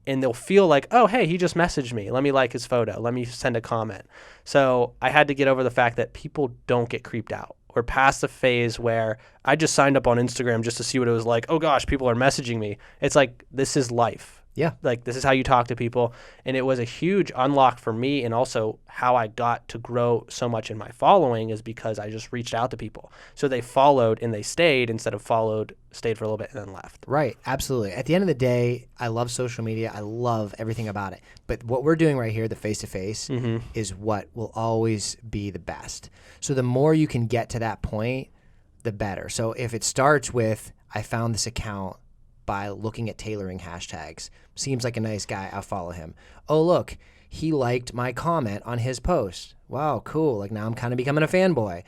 and they'll feel like, oh, hey, he just messaged me. Let me like his photo. Let me send a comment. So I had to get over the fact that people don't get creeped out. We're past the phase where I just signed up on Instagram just to see what it was like. Oh gosh, people are messaging me. It's like, this is life. Yeah. Like, this is how you talk to people. And it was a huge unlock for me. And also how I got to grow so much in my following is because I just reached out to people. So they followed and they stayed instead of stayed for a little bit and then left. Right. Absolutely. At the end of the day, I love social media. I love everything about it. But what we're doing right here, the face-to-face, is what will always be the best. So the more you can get to that point, the better. So if it starts with, I found this account by looking at tailoring hashtags, seems like a nice guy, I'll follow him. Oh, look, he liked my comment on his post. Wow, cool. Like, now I'm kind of becoming a fanboy.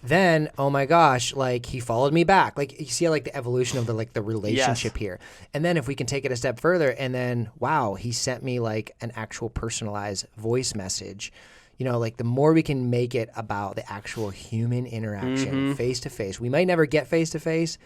Then, oh my gosh, like, he followed me back. Like, you see like the evolution of the relationship here. And then if we can take it a step further, and then, wow, he sent me like an actual personalized voice message. You know, like, the more we can make it about the actual human interaction, face to face. We might never get face to face,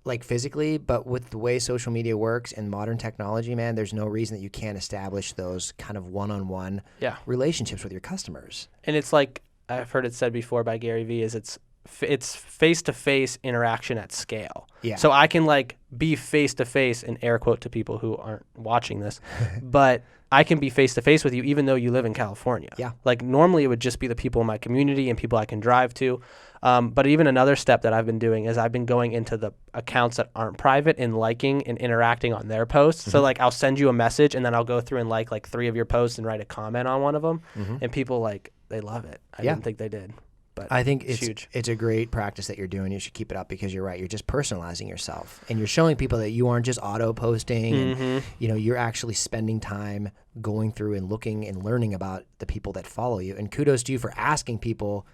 like physically, but with the way social media works and modern technology, man, there's no reason that you can't establish those kind of one-on-one relationships with your customers. And it's like, I've heard it said before by Gary Vee, is it's face-to-face interaction at scale. Yeah. So I can like be face-to-face, and air quote to people who aren't watching this, but I can be face to face with you even though you live in California. Yeah. Like normally it would just be the people in my community and people I can drive to. But even another step that I've been doing is I've been going into the accounts that aren't private and liking and interacting on their posts. So like I'll send you a message and then I'll go through and like 3 of your posts and write a comment on one of them. And people like, they love it. I didn't think they did. But I think it's huge. It's a great practice that you're doing. You should keep it up because you're right. You're just personalizing yourself, and you're showing people that you aren't just auto posting. And, you're actually spending time going through and looking and learning about the people that follow you. And kudos to you for asking people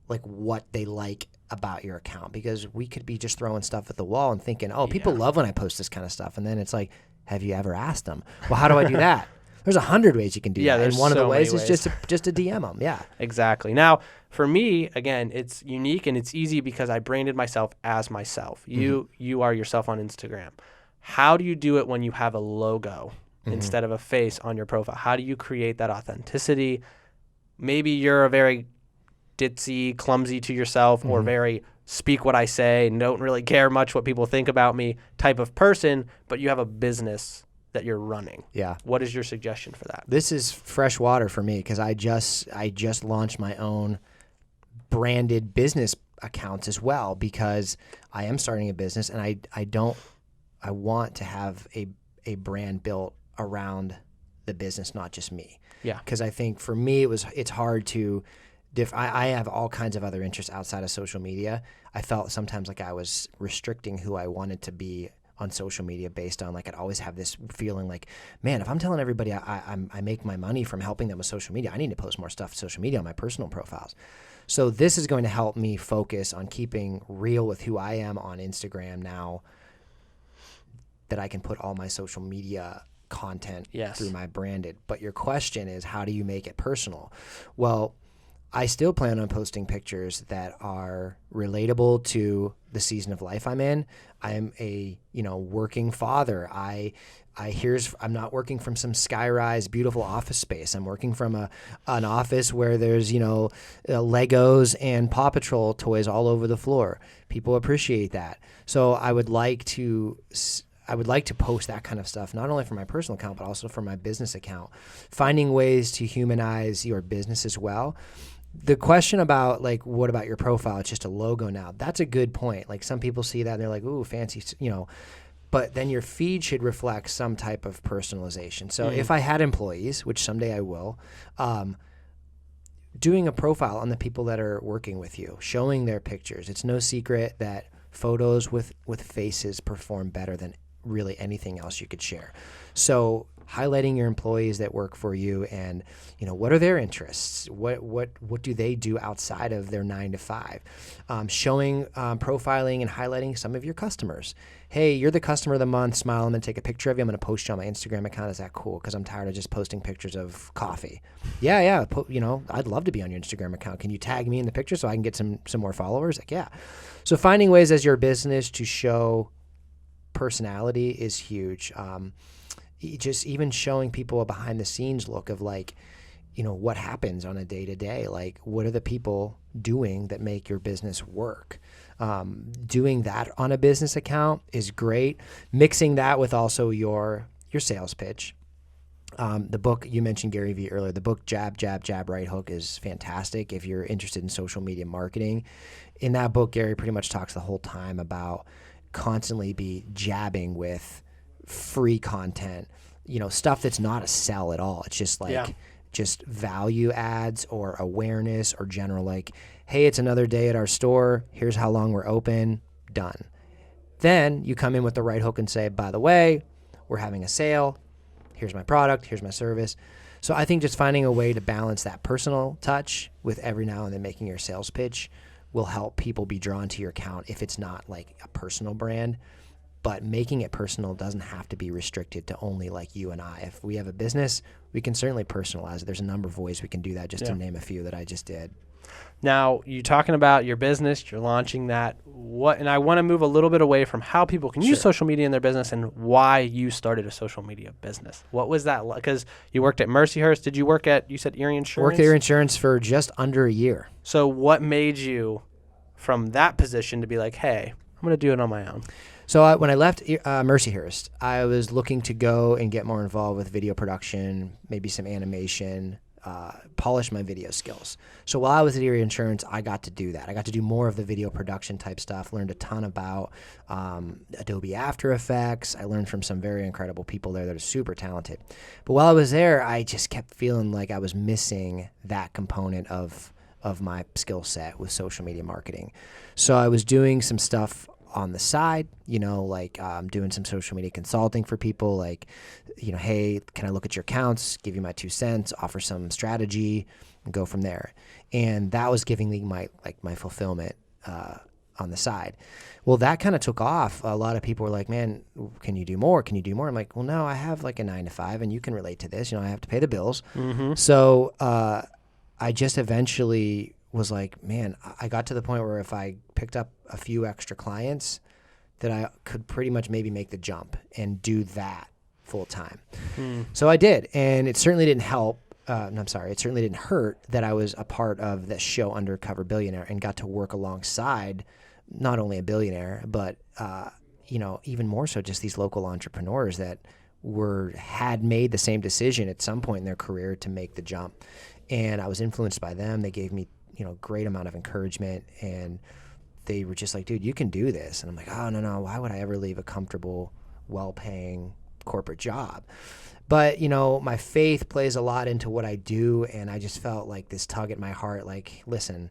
like what they like about your account, because we could be just throwing stuff at the wall and thinking, oh, people love when I post this kind of stuff, and then it's like, have you ever asked them? Well, how do I do that? There's 100 ways you can do that. There's and one of the so ways many is just to DM them. Yeah. Exactly. Now, for me, again, it's unique and it's easy because I branded myself as myself. You are yourself on Instagram. How do you do it when you have a logo instead of a face on your profile? How do you create that authenticity? Maybe you're a very ditzy, clumsy to yourself or very speak what I say and don't really care much what people think about me type of person, but you have a business that you're running. Yeah. What is your suggestion for that? This is fresh water for me because I just launched my own branded business accounts as well, because I am starting a business and I want to have a brand built around the business, not just me. Yeah. Because I think for me it's hard to I have all kinds of other interests outside of social media. I felt sometimes like I was restricting who I wanted to be on social media based on like I'd always have this feeling like, man, if I'm telling everybody I make my money from helping them with social media, I need to post more stuff to social media on my personal profiles. So this is going to help me focus on keeping real with who I am on Instagram now that I can put all my social media content through my branded. But your question is, how do you make it personal? Well, I still plan on posting pictures that are relatable to the season of life I'm in. I'm a, working father. I'm not working from some sky-rise, beautiful office space. I'm working from an office where there's, Legos and Paw Patrol toys all over the floor. People appreciate that. So I would like to post that kind of stuff, not only for my personal account, but also for my business account, finding ways to humanize your business as well. The question about like, what about your profile? It's just a logo now. That's a good point. Like some people see that and they're like, ooh, fancy, but then your feed should reflect some type of personalization. So if I had employees, which someday I will, doing a profile on the people that are working with you, showing their pictures. It's no secret that photos with faces perform better than really anything else you could share. So highlighting your employees that work for you and, what are their interests? What do they do outside of their 9 to 5? Showing, profiling and highlighting some of your customers. Hey, you're the customer of the month. Smile. I'm going to take a picture of you. I'm going to post you on my Instagram account. Is that cool? Because I'm tired of just posting pictures of coffee. Yeah. I'd love to be on your Instagram account. Can you tag me in the picture so I can get some more followers? Like, yeah. So finding ways as your business to show personality is huge. Just even showing people a behind the scenes look of like, what happens on a day to day, like what are the people doing that make your business work? Doing that on a business account is great. Mixing that with also your sales pitch. The book, you mentioned Gary Vee earlier, the book Jab, Jab, Jab, Right Hook is fantastic if you're interested in social media marketing. In that book, Gary pretty much talks the whole time about constantly be jabbing with free content, stuff that's not a sell at all. It's just like just value adds or awareness or general like, hey, it's another day at our store. Here's how long we're open. Done. Then you come in with the right hook and say, by the way, we're having a sale. Here's my product. Here's my service. So I think just finding a way to balance that personal touch with every now and then making your sales pitch will help people be drawn to your account if it's not like a personal brand. But making it personal doesn't have to be restricted to only like you and I. If we have a business, we can certainly personalize it. There's a number of ways we can do that, just to name a few that I just did. Now, you're talking about your business, you're launching that. And I want to move a little bit away from how people can use social media in their business and why you started a social media business. What was that like? Because you worked at Mercyhurst. Did you work at, you said Erie Insurance? Worked at Erie Insurance for just under a year. So what made you from that position to be like, hey, I'm going to do it on my own? So when I left Mercyhurst, I was looking to go and get more involved with video production, maybe some animation, polish my video skills. So while I was at Erie Insurance, I got to do that. I got to do more of the video production type stuff, learned a ton about Adobe After Effects. I learned from some very incredible people there that are super talented. But while I was there, I just kept feeling like I was missing that component of my skill set with social media marketing. So I was doing some stuff on the side, like doing some social media consulting for people, like, hey, can I look at your accounts, give you my 2 cents, offer some strategy, and go from there. And that was giving me my fulfillment on the side. Well, that kind of took off. A lot of people were like, man, can you do more? Can you do more? I'm like, well, no, I have like a 9 to 5 and you can relate to this. I have to pay the bills. Mm-hmm. So I just eventually was like, man, I got to the point where if I picked up a few extra clients, that I could pretty much maybe make the jump and do that full time. So I did, and it certainly didn't help. It certainly didn't hurt that I was a part of the show Undercover Billionaire and got to work alongside not only a billionaire, but even more so just these local entrepreneurs that had made the same decision at some point in their career to make the jump. And I was influenced by them. They gave me great amount of encouragement, and they were just like, dude, you can do this. And I'm like, oh, no, why would I ever leave a comfortable, well-paying corporate job? But, my faith plays a lot into what I do, and I just felt like this tug at my heart, like, listen,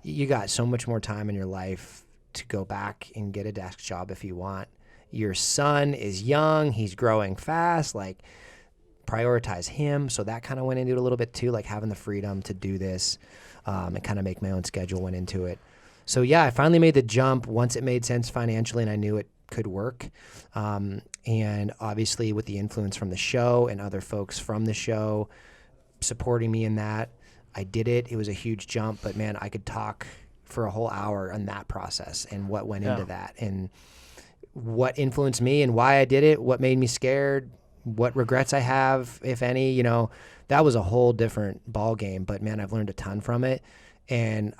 you got so much more time in your life to go back and get a desk job if you want. Your son is young, he's growing fast, like, prioritize him. So that kind of went into it a little bit too, like having the freedom to do this and kind of make my own schedule went into it. So yeah, I finally made the jump once it made sense financially and I knew it could work. And obviously with the influence from the show and other folks from the show supporting me in that, I did it. It was a huge jump, but man, I could talk for a whole hour on that process and what went into that and what influenced me and why I did it, what made me scared, what regrets I have, if any. That was a whole different ball game, but man, I've learned a ton from it. And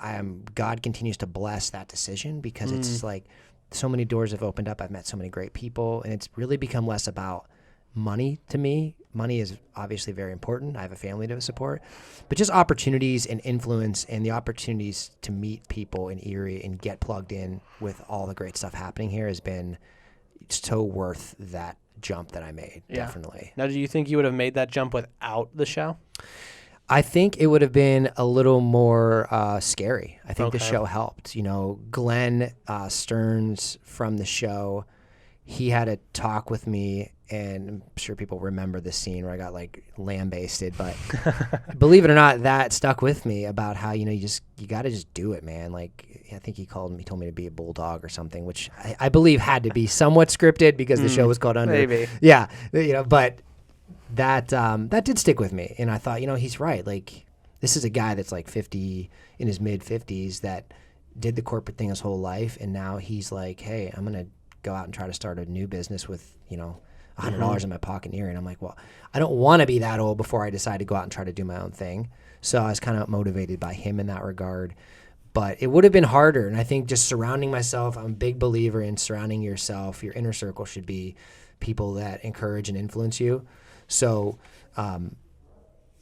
God continues to bless that decision because it's like so many doors have opened up. I've met so many great people, and it's really become less about money to me. Money is obviously very important. I have a family to support, but just opportunities and influence and the opportunities to meet people in Erie and get plugged in with all the great stuff happening here has been so worth that jump that I made. Definitely. Now, do you think you would have made that jump without the show? I think it would have been a little more scary. I think the show helped. Glenn Stearns from the show, he had a talk with me, and I'm sure people remember the scene where I got like lambasted, but believe it or not, that stuck with me about how, you got to just do it, man. Like, I think he told me to be a bulldog or something, which I believe had to be somewhat scripted because the show was called Under. Maybe. Yeah. But that did stick with me. And I thought, he's right. Like, this is a guy that's like 50 in his mid 50s that did the corporate thing his whole life. And now he's like, hey, I'm going to go out and try to start a new business with, $100 in my pocket here. And I'm like, well, I don't want to be that old before I decide to go out and try to do my own thing. So I was kind of motivated by him in that regard. But it would have been harder. And I think just surrounding myself, I'm a big believer in surrounding yourself. Your inner circle should be people that encourage and influence you. So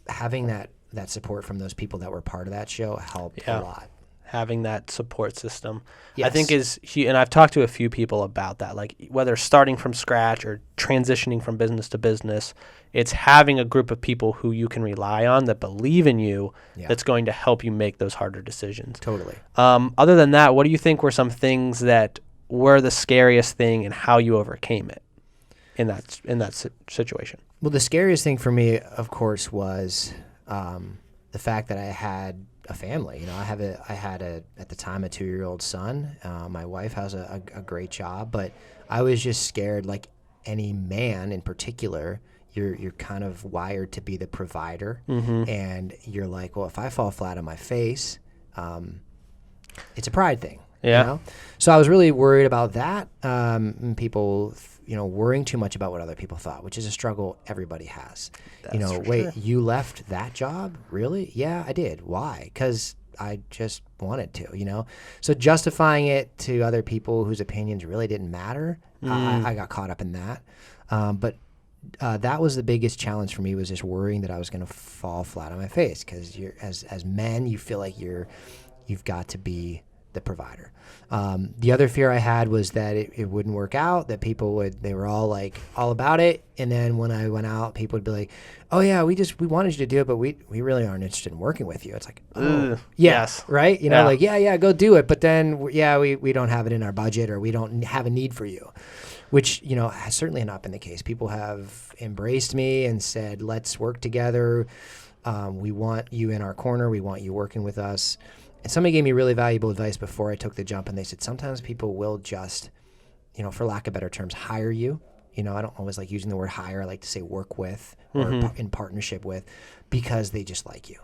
having that support from those people that were part of that show helped a lot. Having that support system, yes. I think is huge. And I've talked to a few people about that, like whether starting from scratch or transitioning from business to business, it's having a group of people who you can rely on that believe in you that's going to help you make those harder decisions. Totally. Other than that, what do you think were some things that were the scariest thing and how you overcame it in that situation? Well, the scariest thing for me, of course, was the fact that I had a family. I had at the time a 2-year-old son. My wife has a great job, but I was just scared. Like any man in particular, you're kind of wired to be the provider, and you're like, well, if I fall flat on my face, it's a pride thing. Yeah. So I was really worried about that. And people, worrying too much about what other people thought, which is a struggle everybody has. That's wait, you left that job? Really? Yeah, I did. Why? Because I just wanted to. So justifying it to other people whose opinions really didn't matter, I got caught up in that. But that was the biggest challenge for me, was just worrying that I was going to fall flat on my face, because as men, you feel like you've got to be the provider. The other fear I had was that it wouldn't work out, that they were all about it. And then when I went out, people would be like, oh yeah, we wanted you to do it, but we really aren't interested in working with you. It's like, oh, yes. Right. Yeah, go do it. But then, we don't have it in our budget, or we don't have a need for you, which, has certainly not been the case. People have embraced me and said, let's work together. We want you in our corner. We want you working with us. And somebody gave me really valuable advice before I took the jump, and they said sometimes people will just, for lack of better terms, hire you. I don't always like using the word hire. I like to say work with, or in partnership with, because they just like you.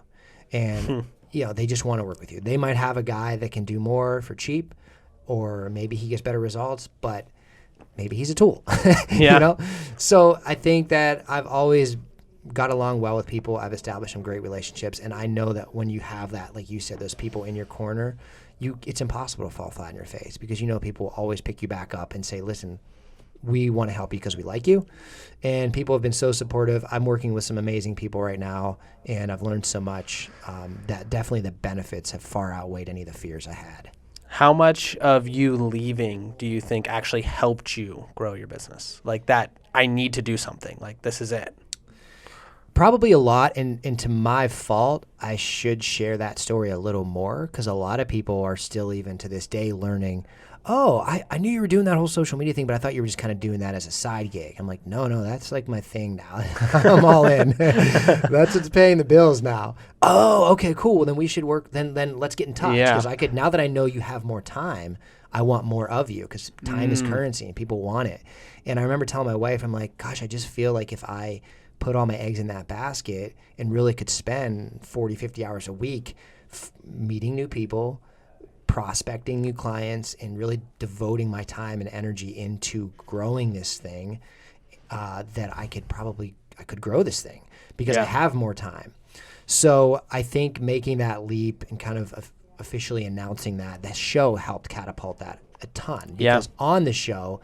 And, they just want to work with you. They might have a guy that can do more for cheap, or maybe he gets better results, but maybe he's a tool. So I think that I've always got along well with people. I've established some great relationships, and I know that when you have that, like you said, those people in your corner, it's impossible to fall flat in your face, because people will always pick you back up and say, listen, we want to help you because we like you. And people have been so supportive. I'm working with some amazing people right now, and I've learned so much that definitely the benefits have far outweighed any of the fears I had. How much of you leaving do you think actually helped you grow your business? Like that, I need to do something, like this is it. Probably a lot, and to my fault, I should share that story a little more, because a lot of people are still, even to this day, learning, oh, I knew you were doing that whole social media thing, but I thought you were just kind of doing that as a side gig. I'm like, no, that's like my thing now. I'm all in. That's what's paying the bills now. Oh, okay, cool. Well, then we should work. Then let's get in touch, because now that I know you have more time, I want more of you, because time is currency and people want it. And I remember telling my wife, I'm like, gosh, I just feel like if I put all my eggs in that basket and really could spend 40, 50 hours a week meeting new people, prospecting new clients, and really devoting my time and energy into growing this thing, that I could grow this thing, because I have more time. So I think making that leap and kind of officially announcing that show helped catapult that a ton, because on the show,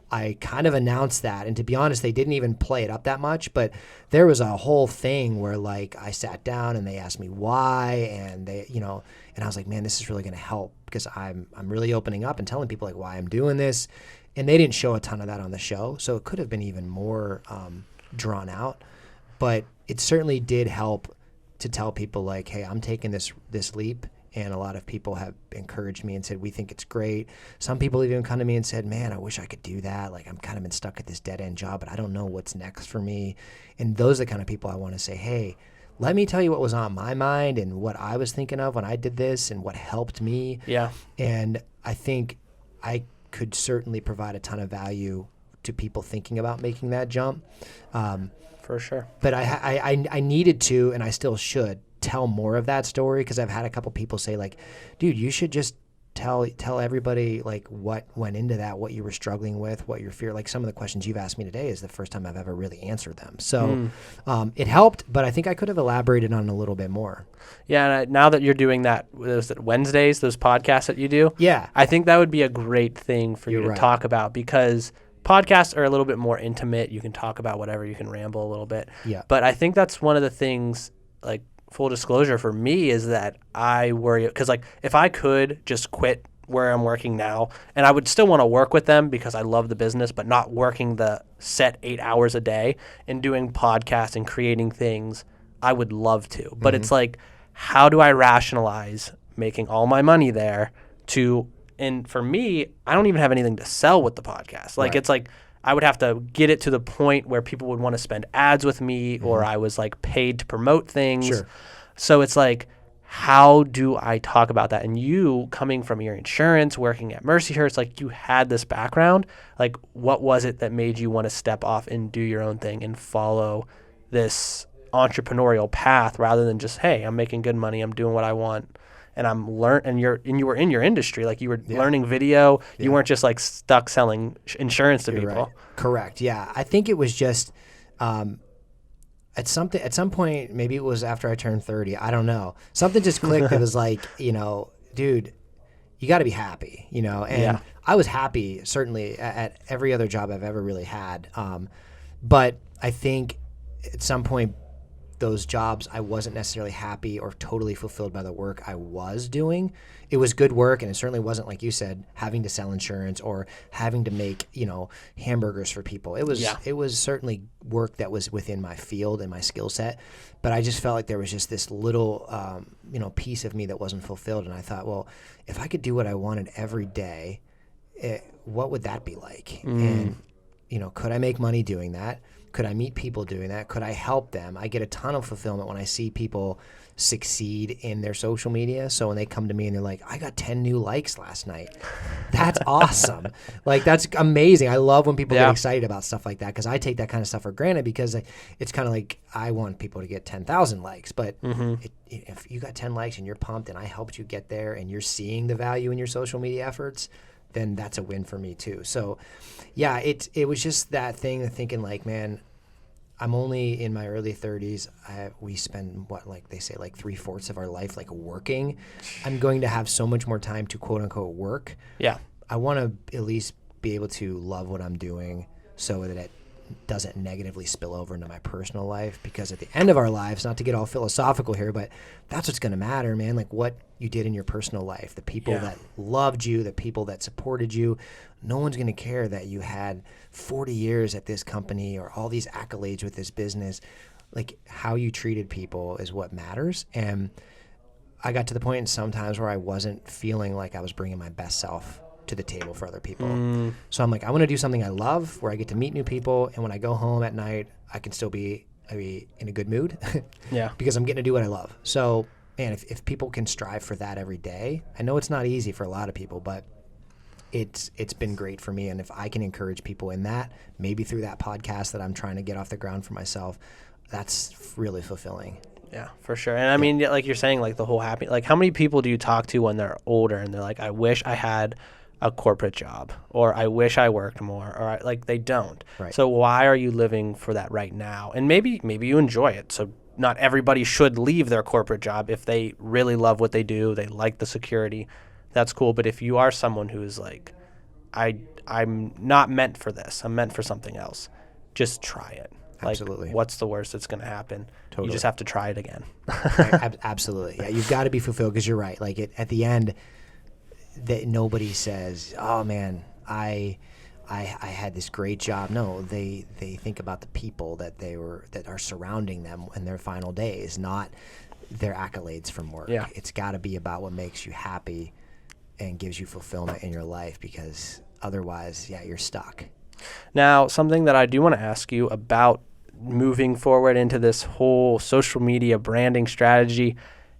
I kind of announced that, and to be honest, they didn't even play it up that much, but there was a whole thing where I sat down and they asked me why, and and I was like, man, this is really going to help, because I'm really opening up and telling people why I'm doing this, and they didn't show a ton of that on the show, so it could have been even more drawn out, but it certainly did help to tell people hey, I'm taking this leap. And a lot of people have encouraged me and said, we think it's great. Some people even come to me and said, man, I wish I could do that. I'm kind of been stuck at this dead-end job, but I don't know what's next for me. And those are the kind of people I want to say, hey, let me tell you what was on my mind and what I was thinking of when I did this and what helped me. Yeah. And I think I could certainly provide a ton of value to people thinking about making that jump. For sure. But I needed to, and I still should, tell more of that story, because I've had a couple people say dude, you should just tell everybody what went into that, what you were struggling with, what your fear, some of the questions you've asked me today is the first time I've ever really answered them. So it helped, but I think I could have elaborated on it a little bit more. Yeah, and now that you're doing that, Wednesdays, those podcasts that you do, I think that would be a great thing for you to talk about, because podcasts are a little bit more intimate. You can talk about whatever, you can ramble a little bit. Yeah. But I think that's one of the things, full disclosure for me, is that I worry, because if I could just quit where I'm working now, and I would still want to work with them because I love the business, but not working the set 8 hours a day and doing podcasts and creating things, I would love to. But it's how do I rationalize making all my money there and for me, I don't even have anything to sell with the podcast. It's I would have to get it to the point where people would want to spend ads with me, or I was paid to promote things. Sure. So it's how do I talk about that? And you, coming from your insurance, working at Mercyhurst, you had this background. What was it that made you want to step off and do your own thing and follow this entrepreneurial path rather than just, hey, I'm making good money, I'm doing what I want, and you were in your industry, you were learning video. You weren't just stuck selling insurance to people. Right. Correct. Yeah. I think it was just, at some point, maybe it was after I turned 30, I don't know. Something just clicked. It was like, dude, you got to be happy, and I was happy certainly at every other job I've ever really had. But I think at some point, those jobs, I wasn't necessarily happy or totally fulfilled by the work I was doing. It was good work, and it certainly wasn't, like you said, having to sell insurance or having to make, hamburgers for people. It was certainly work that was within my field and my skill set, but I just felt like there was just this little, piece of me that wasn't fulfilled. And I thought, well, if I could do what I wanted every day, what would that be like? And, could I make money doing that? Could I meet people doing that? Could I help them? I get a ton of fulfillment when I see people succeed in their social media. So when they come to me and they're like, I got 10 new likes last night. That's awesome. Like, that's amazing. I love when people get excited about stuff like that, because I take that kind of stuff for granted, because it's kind of like I want people to get 10,000 likes. But if you got 10 likes and you're pumped and I helped you get there and you're seeing the value in your social media efforts, then that's a win for me too. So yeah, it was just that thing of thinking like, man, I'm only in my early 30s. We spend like they say, like 3/4 of our life like working. I'm going to have so much more time to quote unquote work. Yeah. I want to at least be able to love what I'm doing so that it doesn't negatively spill over into my personal life, because at the end of our lives, not to get all philosophical here, but that's what's going to matter, man. Like what you did in your personal life, the people that loved you, the people that supported you. No one's going to care that you had 40 years at this company or all these accolades with this business. Like, how you treated people is what matters. And I got to the point sometimes where I wasn't feeling like I was bringing my best self to the table for other people. So I'm like, I want to do something I love where I get to meet new people, and when I go home at night, I can still be in a good mood because I'm getting to do what I love. So, man, if people can strive for that every day, I know it's not easy for a lot of people, but it's been great for me. And if I can encourage people in that, maybe through that podcast that I'm trying to get off the ground for myself, that's really fulfilling. Yeah, for sure. And I mean, like you're saying, like the whole happy, like how many people do you talk to when they're older and they're like, I wish I had a corporate job, or I wish I worked more, or like they don't. Right. So why are you living for that right now? And maybe you enjoy it. So not everybody should leave their corporate job if they really love what they do, they like the security. That's cool. But if you are someone who is like, I'm not meant for this, I'm meant for something else, just try it. Absolutely. Like, what's the worst that's going to happen? Totally. You just have to try it again. Absolutely. Yeah, you've got to be fulfilled, because you're right. Like at the end, that nobody says, "Oh man, I had this great job." No, they think about the people that are surrounding them in their final days, not their accolades from work. Yeah. It's got to be about what makes you happy and gives you fulfillment in your life, because otherwise, you're stuck. Now, something that I do want to ask you about moving forward into this whole social media branding strategy,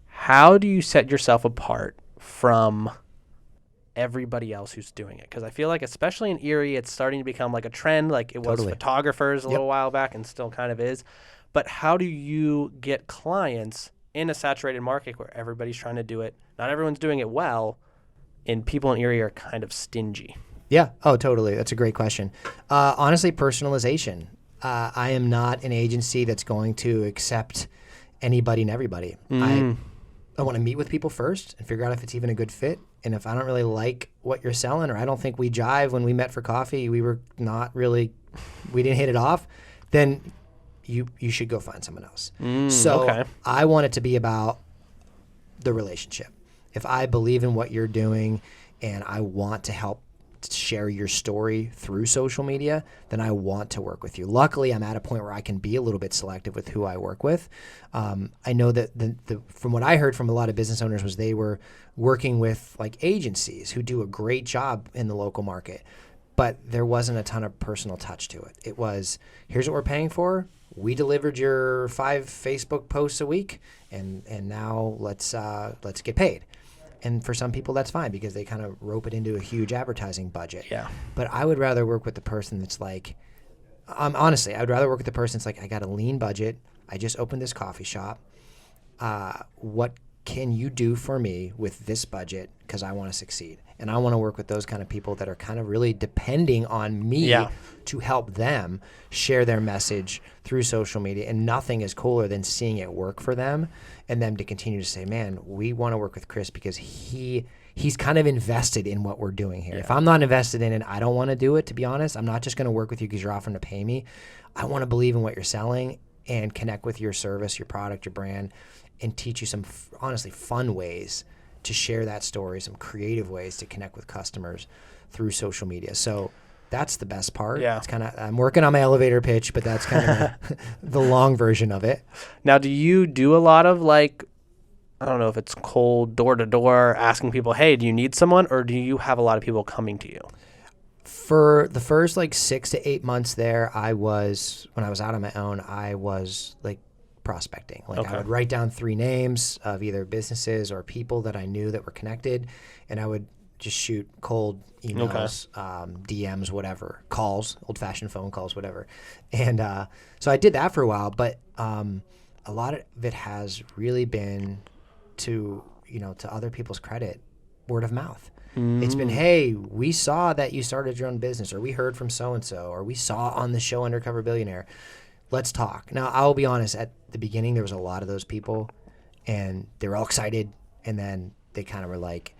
how do you set yourself apart from everybody else who's doing it? Because I feel like, especially in Erie, it's starting to become like a trend, like it was photographers a little while back, and still kind of is. But how do you get clients in a saturated market where everybody's trying to do it? Not everyone's doing it well, and people in Erie are kind of stingy. Yeah. Oh, totally. That's a great question. Honestly, personalization. I am not an agency that's going to accept anybody and everybody. I want to meet with people first and figure out if it's even a good fit. And if I don't really like what you're selling, or I don't think we jive when we met for coffee, we didn't hit it off, then you should go find someone else. I want it to be about the relationship. If I believe in what you're doing and I want to help share your story through social media, then I want to work with you. Luckily, I'm at a point where I can be a little bit selective with who I work with. I know that from what I heard from a lot of business owners was they were working with like agencies who do a great job in the local market, but there wasn't a ton of personal touch to it. It was, here's what we're paying for. We delivered your 5 Facebook posts a week, and now let's get paid. And for some people, that's fine because they kind of rope it into a huge advertising budget. Yeah. But I would rather work with the person that's like, honestly, I would rather work with the person that's like, I got a lean budget. I just opened this coffee shop. What can you do for me with this budget? Because I want to succeed. And I want to work with those kind of people that are kind of really depending on me to help them share their message through social media. And nothing is cooler than seeing it work for them and them to continue to say, man, we want to work with Chris because he's kind of invested in what we're doing here. If I'm not invested in it, I don't want to do it, to be honest. I'm not just going to work with you because you're offering to pay me. I want to believe in what you're selling and connect with your service, your product, your brand, and teach you some honestly fun ways to share that story, some creative ways to connect with customers through social media. So that's the best part. Yeah. It's kind of, I'm working on my elevator pitch, but that's kind of the long version of it. Now, do you do a lot of like, I don't know if it's cold door to door asking people, hey, do you need someone? Or do you have a lot of people coming to you? For the first like 6 to 8 months there, when I was out on my own, I was like prospecting. Like I would write down 3 names of either businesses or people that I knew that were connected, and I would just shoot cold emails, DMs, whatever, calls, old-fashioned phone calls, whatever. And so I did that for a while, but a lot of it has really been to other people's credit, word of mouth. It's been, hey, we saw that you started your own business, or we heard from so-and-so, or we saw on the show Undercover Billionaire. Let's talk. Now, I'll be honest, at the beginning, there was a lot of those people, and they were all excited, and then they kind of were like,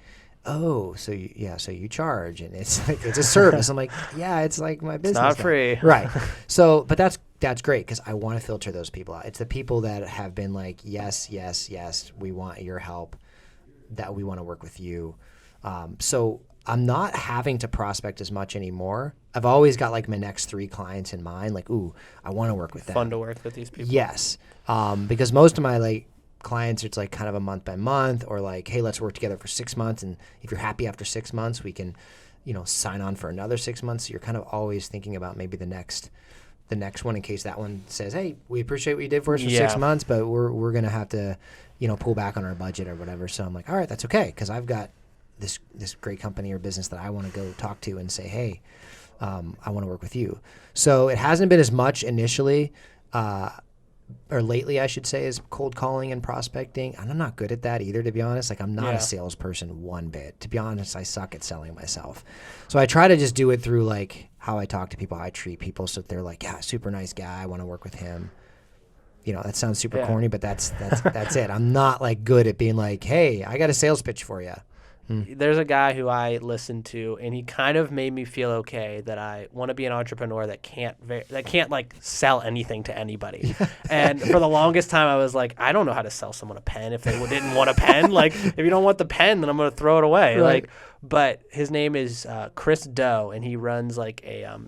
oh, so you charge, and it's like, it's a service. I'm like, yeah, it's like my business. It's not free. Right. So, but that's great because I want to filter those people out. It's the people that have been like, yes, we want your help, that we want to work with you. So I'm not having to prospect as much anymore. I've always got like my next 3 clients in mind. Like, ooh, I want to work with them. Fun to work with these people. Yes. Because most of my like clients, it's like kind of a month by month, or like, hey, let's work together for 6 months. And if you're happy after 6 months, we can, sign on for another 6 months. So you're kind of always thinking about maybe the next one in case that one says, hey, we appreciate what you did for us for 6 months, but we're going to have to, pull back on our budget or whatever. So I'm like, all right, that's okay. Cause I've got this great company or business that I want to go talk to and say, hey, I want to work with you. So it hasn't been as much initially, or lately, I should say, as cold calling and prospecting. And I'm not good at that either, to be honest. Like, I'm not a salesperson one bit. To be honest, I suck at selling myself. So I try to just do it through like how I talk to people, how I treat people. So if they're like, yeah, super nice guy, I want to work with him. That sounds super corny, but that's it. I'm not like good at being like, hey, I got a sales pitch for you. There's a guy who I listened to, and he kind of made me feel okay that I want to be an entrepreneur that can't like sell anything to anybody. And for the longest time, I was like, I don't know how to sell someone a pen if they didn't want a pen. Like, if you don't want the pen, then I'm going to throw it away. Right. Like, but his name is Chris Doe, and he runs like a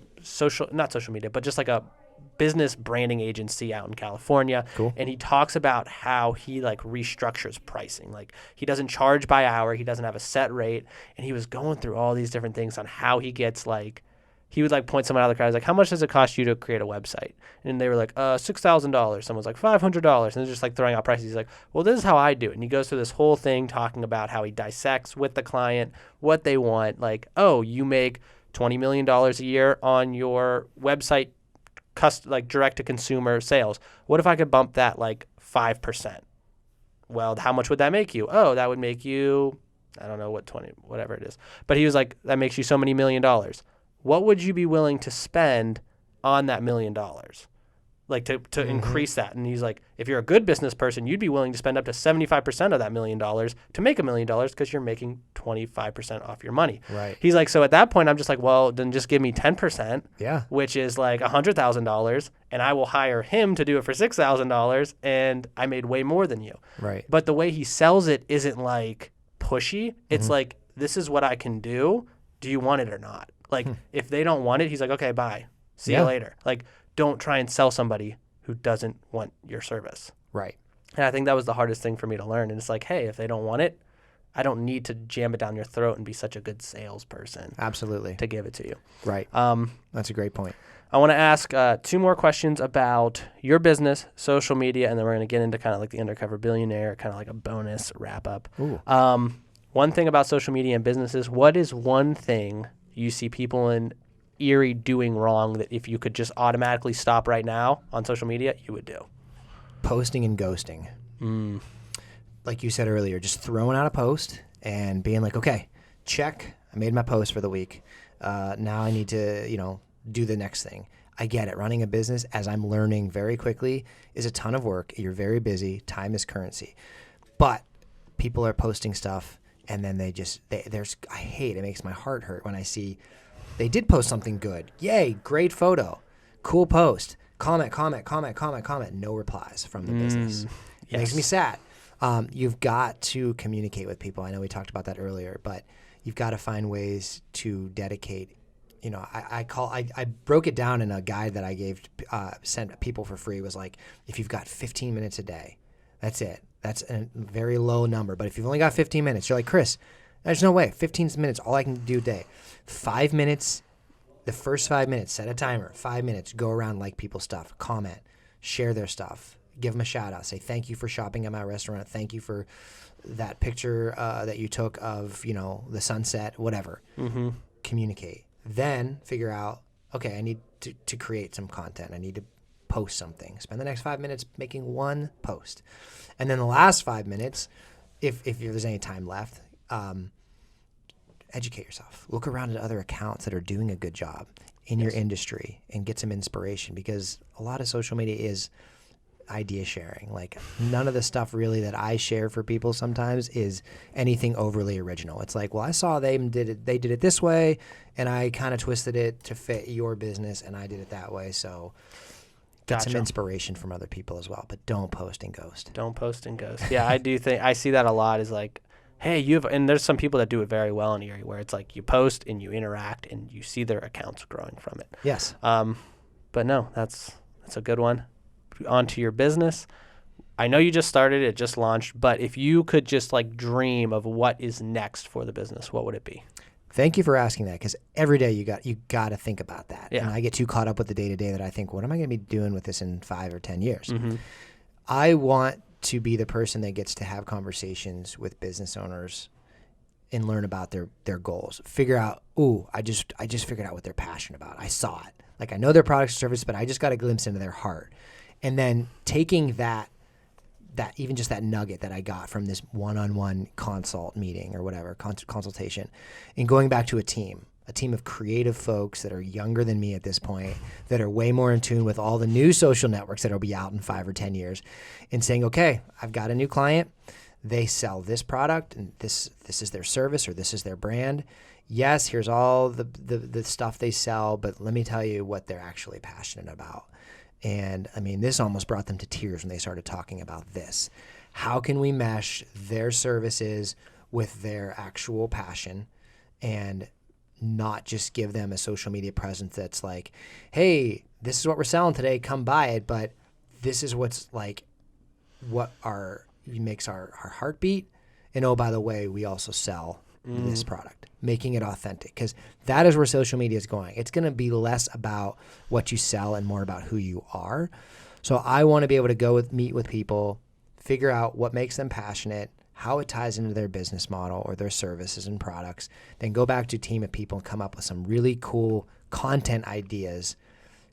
not social media, but just like a business branding agency out in California. Cool. And he talks about how he like restructures pricing. Like, he doesn't charge by hour. He doesn't have a set rate. And he was going through all these different things on how he gets like, he would like point someone out of the crowd. He's like, how much does it cost you to create a website? And they were like, $6,000. Someone's like, $500. And they're just like throwing out prices. He's like, well, this is how I do it. And he goes through this whole thing talking about how he dissects with the client what they want. Like, oh, you make $20 million a year on your website, like direct to consumer sales. What if I could bump that like 5%? Well, how much would that make you? Oh, that would make you, I don't know what 20, whatever it is. But he was like, that makes you so many $1 million. What would you be willing to spend on that $1 million? Like to increase that. And he's like, if you're a good business person, you'd be willing to spend up to 75% of that $1 million to make $1 million because you're making 25% off your money. Right. He's like, so at that point, I'm just like, well, then just give me 10%, which is like $100,000, and I will hire him to do it for $6,000, and I made way more than you. Right. But the way he sells it isn't like pushy. It's like, this is what I can do. Do you want it or not? Like, if they don't want it, he's like, okay, bye. See you later. Like, don't try and sell somebody who doesn't want your service. Right. And I think that was the hardest thing for me to learn. And it's like, hey, if they don't want it, I don't need to jam it down your throat and be such a good salesperson. Absolutely. To give it to you. Right. That's a great point. I want to ask 2 more questions about your business, social media, and then we're going to get into kind of like the Undercover Billionaire, kind of like a bonus wrap up. Ooh. One thing about social media and businesses, what is one thing you see people in Erie doing wrong that if you could just automatically stop right now on social media, you would do? Posting and ghosting. like you said earlier, just throwing out a post and being like, okay, check, I made my post for the week. Now I need to, do the next thing. I get it. Running a business, as I'm learning very quickly, is a ton of work. You're very busy. Time is currency. But people are posting stuff, and then I hate, it makes my heart hurt when I see they did post something good. Yay, great photo. Cool post. Comment. No replies from the business. It makes me sad. You've got to communicate with people. I know we talked about that earlier, but you've got to find ways to dedicate. I broke it down in a guide that I sent people for free. It was like, if you've got 15 minutes a day, that's it. That's a very low number. But if you've only got 15 minutes, you're like, Chris, there's no way. 15 minutes, all I can do a day. 5 minutes, the first 5 minutes, set a timer. 5 minutes, go around, like people's stuff, comment, share their stuff, give them a shout out, say thank you for shopping at my restaurant, thank you for that picture that you took of, the sunset, whatever. Mm-hmm. Communicate. Then figure out, okay, I need to create some content. I need to post something. Spend the next 5 minutes making one post. And then the last 5 minutes, if there's any time left, educate yourself. Look around at other accounts that are doing a good job in your industry and get some inspiration, because a lot of social media is idea sharing. Like, none of the stuff really that I share for people sometimes is anything overly original. It's like, well, I saw they did it this way, and I kind of twisted it to fit your business, and I did it that way. So get some inspiration from other people as well, but don't post and ghost. Don't post and ghost. Yeah, I do think I see that a lot, is like, hey, and there's some people that do it very well in Erie, where it's like you post and you interact and you see their accounts growing from it. Yes. But no, that's a good one. Onto your business. I know you just started, it just launched, but if you could just like dream of what is next for the business, what would it be? Thank you for asking that, because every day you got to think about that. Yeah. And I get too caught up with the day-to-day that I think, what am I going to be doing with this in 5 or 10 years? Mm-hmm. I want to be the person that gets to have conversations with business owners and learn about their goals. Figure out, I just figured out what they're passionate about. I saw it. Like, I know their products or service, but I just got a glimpse into their heart. And then taking that even just that nugget that I got from this one-on-one consult meeting or whatever, consultation, and going back to a team of creative folks that are younger than me at this point, that are way more in tune with all the new social networks that will be out in 5 or 10 years, and saying, okay, I've got a new client. They sell this product, and this is their service, or this is their brand. Yes, here's all the stuff they sell, but let me tell you what they're actually passionate about. And I mean, this almost brought them to tears when they started talking about this. How can we mesh their services with their actual passion and not just give them a social media presence that's like, hey, this is what we're selling today, come buy it, but this is what's like what makes our heart beat. And oh, by the way, we also sell this product, making it authentic, because that is where social media is going. It's going to be less about what you sell and more about who you are. So I want to be able to meet with people, figure out what makes them passionate, how it ties into their business model or their services and products, then go back to a team of people and come up with some really cool content ideas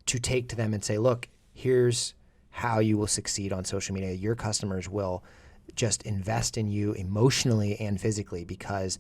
to take to them and say, look, here's how you will succeed on social media. Your customers will just invest in you emotionally and physically because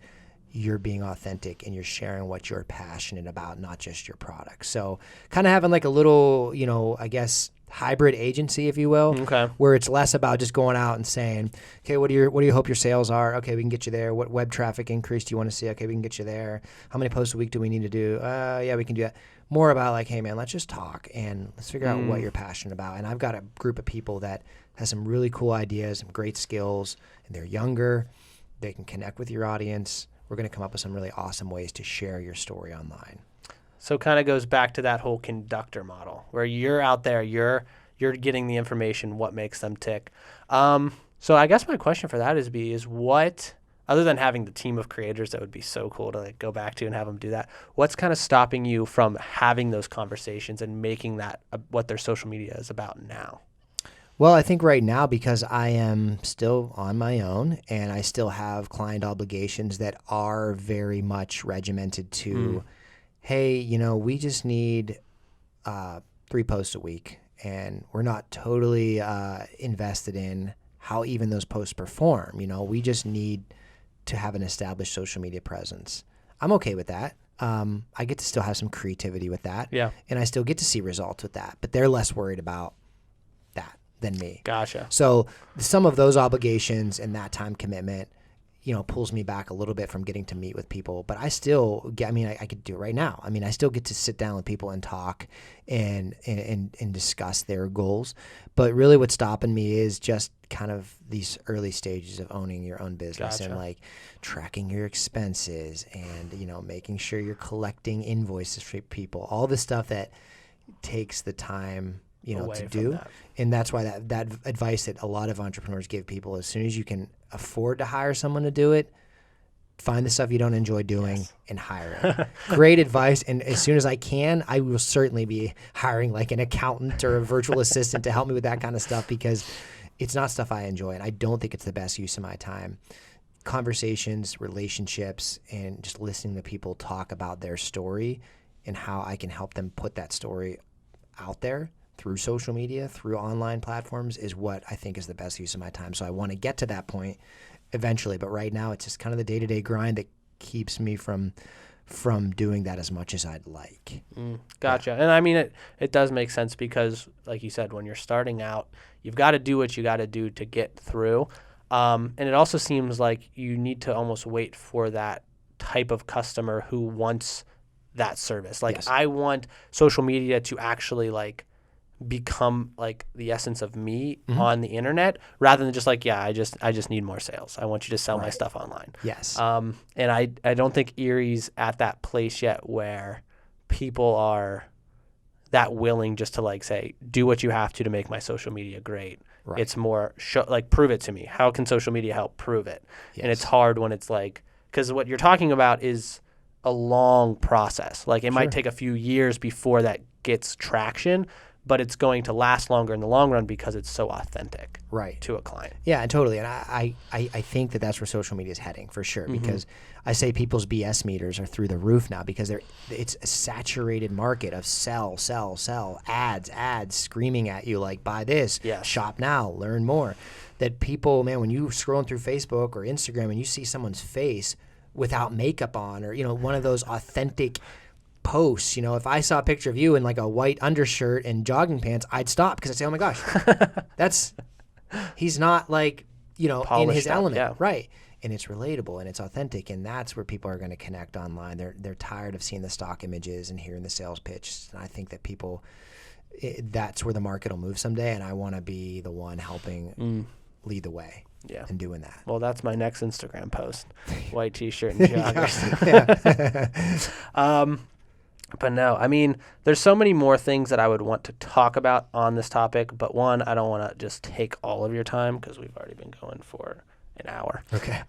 you're being authentic and you're sharing what you're passionate about, not just your product. So kind of having like a little, I guess, hybrid agency, if you will, okay, where it's less about just going out and saying, okay, what do you hope your sales are? Okay, we can get you there. What web traffic increase do you want to see? Okay, we can get you there. How many posts a week do we need to do? Yeah, we can do that. More about like, hey man, let's just talk and let's figure out what you're passionate about. And I've got a group of people that has some really cool ideas, some great skills, and they're younger. They can connect with your audience. We're going to come up with some really awesome ways to share your story online. So it kind of goes back to that whole conductor model where you're out there, you're getting the information, what makes them tick. So I guess my question for that is what, other than having the team of creators that would be so cool to like go back to and have them do that, what's kind of stopping you from having those conversations and making that what their social media is about now? Well, I think right now, because I am still on my own and I still have client obligations that are very much regimented to, hey, we just need 3 posts a week, and we're not totally invested in how even those posts perform. We just need to have an established social media presence. I'm okay with that. I get to still have some creativity with that. Yeah. And I still get to see results with that, but they're less worried about that than me. Gotcha. So some of those obligations and that time commitment, pulls me back a little bit from getting to meet with people, but I still get, I could do it right now. I still get to sit down with people and talk and discuss their goals. But really what's stopping me is just kind of these early stages of owning your own business. Gotcha. And like tracking your expenses and, making sure you're collecting invoices for people, all the stuff that takes the time, to do. That. And that's why that advice that a lot of entrepreneurs give people, as soon as you can afford to hire someone to do it, find the stuff you don't enjoy doing and hire it. Great advice. And as soon as I can, I will certainly be hiring like an accountant or a virtual assistant to help me with that kind of stuff, because it's not stuff I enjoy. And I don't think it's the best use of my time. Conversations, relationships, and just listening to people talk about their story and how I can help them put that story out there through social media, through online platforms, is what I think is the best use of my time. So I want to get to that point eventually, but right now it's just kind of the day-to-day grind that keeps me from doing that as much as I'd like. Gotcha. Yeah. And it does make sense, because like you said, when you're starting out, you've got to do what you got to do to get through. And it also seems like you need to almost wait for that type of customer who wants that service. Like, yes. I want social media to actually like become like the essence of me on the internet, rather than just like, I just need more sales. I want you to sell my stuff online. Yes. And I don't think Erie's at that place yet where people are that willing just to like say, do what you have to make my social media great. Right. It's more prove it to me. How can social media help prove it? Yes. And it's hard when it's like, because what you're talking about is a long process. Like it might take a few years before that gets traction, but it's going to last longer in the long run because it's so authentic to a client. Yeah, and totally. And I think that that's where social media is heading for sure, because I say people's BS meters are through the roof now, because it's a saturated market of sell, ads screaming at you like, buy this, shop now, learn more. That people, man, when you scrolling through Facebook or Instagram and you see someone's face without makeup on, or, one of those authentic posts, if I saw a picture of you in like a white undershirt and jogging pants, I'd stop, because I'd say, oh my gosh, he's not like, in his element. Yeah. Right. And it's relatable and it's authentic. And that's where people are going to connect online. They're tired of seeing the stock images and hearing the sales pitch. And I think that people, that's where the market will move someday. And I want to be the one helping lead the way. Yeah. And doing that. Well, that's my next Instagram post. White t-shirt and joggers. But no, there's so many more things that I would want to talk about on this topic. But one, I don't want to just take all of your time, because we've already been going for an hour. Okay.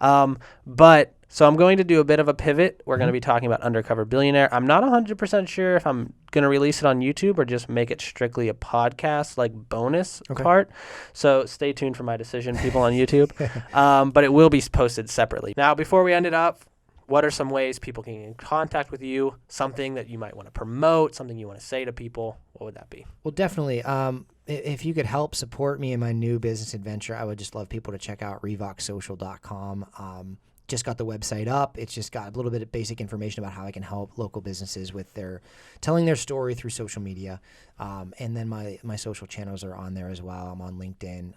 So I'm going to do a bit of a pivot. We're going to be talking about Undercover Billionaire. I'm not 100% sure if I'm going to release it on YouTube or just make it strictly a podcast, like bonus part. So stay tuned for my decision, people on YouTube. But it will be posted separately. Now, before we end it up, what are some ways people can get in contact with you? Something that you might want to promote, something you want to say to people? What would that be? Well, definitely. If you could help support me in my new business adventure, I would just love people to check out revoxsocial.com. Just got the website up. It's just got a little bit of basic information about how I can help local businesses with telling their story through social media. And then my social channels are on there as well. I'm on LinkedIn.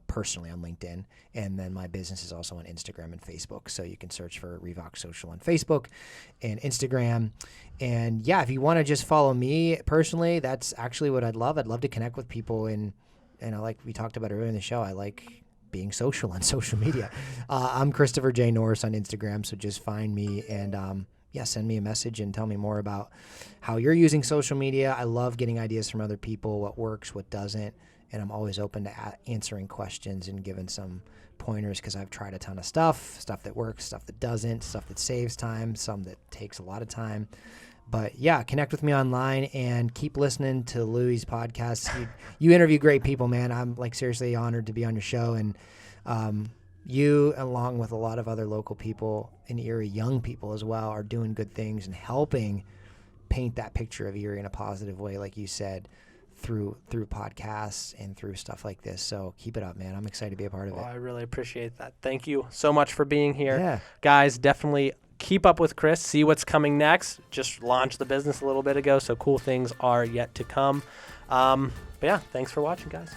Personally on LinkedIn, and then my business is also on Instagram and Facebook, so you can search for Revox Social on Facebook and Instagram. And if you want to just follow me personally, that's actually what I'd love to connect with people, and like we talked about earlier in the show, I like being social on social media. I'm Christopher J. Norris on Instagram, so just find me and send me a message and tell me more about how you're using social media. I love getting ideas from other people, what works, what doesn't. And I'm always open to answering questions and giving some pointers, because I've tried a ton of stuff that works, stuff that doesn't, stuff that saves time, some that takes a lot of time. But connect with me online and keep listening to Louie's podcast. You interview great people, man. I'm like seriously honored to be on your show. And you, along with a lot of other local people in Erie, young people as well, are doing good things and helping paint that picture of Erie in a positive way, like you said, through podcasts and through stuff like this. So keep it up, man. I'm excited to be a part of Well, it. I really appreciate that. Thank you so much for being here. Yeah. Guys, definitely keep up with Chris. See what's coming next. Just launched the business a little bit ago, so cool things are yet to come. But yeah, thanks for watching, guys.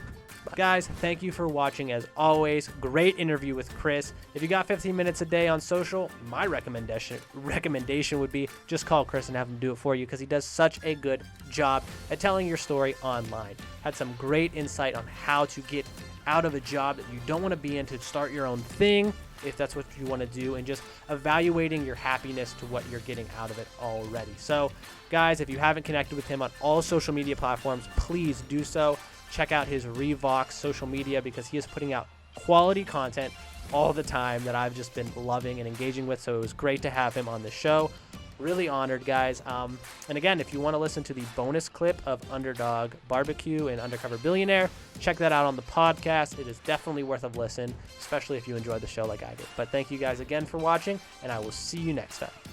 Guys, thank you for watching as always. Great interview with Chris. If you got 15 minutes a day on social, my recommendation would be just call Chris and have him do it for you, because he does such a good job at telling your story online. Had some great insight on how to get out of a job that you don't want to be in to start your own thing, if that's what you want to do, and just evaluating your happiness to what you're getting out of it already. So guys, if you haven't connected with him on all social media platforms, please do so. Check out his Revox social media, because he is putting out quality content all the time that I've just been loving and engaging with. So it was great to have him on the show. Really honored, guys. And again, if you want to listen to the bonus clip of Underdog Barbecue and Undercover Billionaire, check that out on the podcast. It is definitely worth a listen, especially if you enjoyed the show like I did. But thank you guys again for watching, and I will see you next time.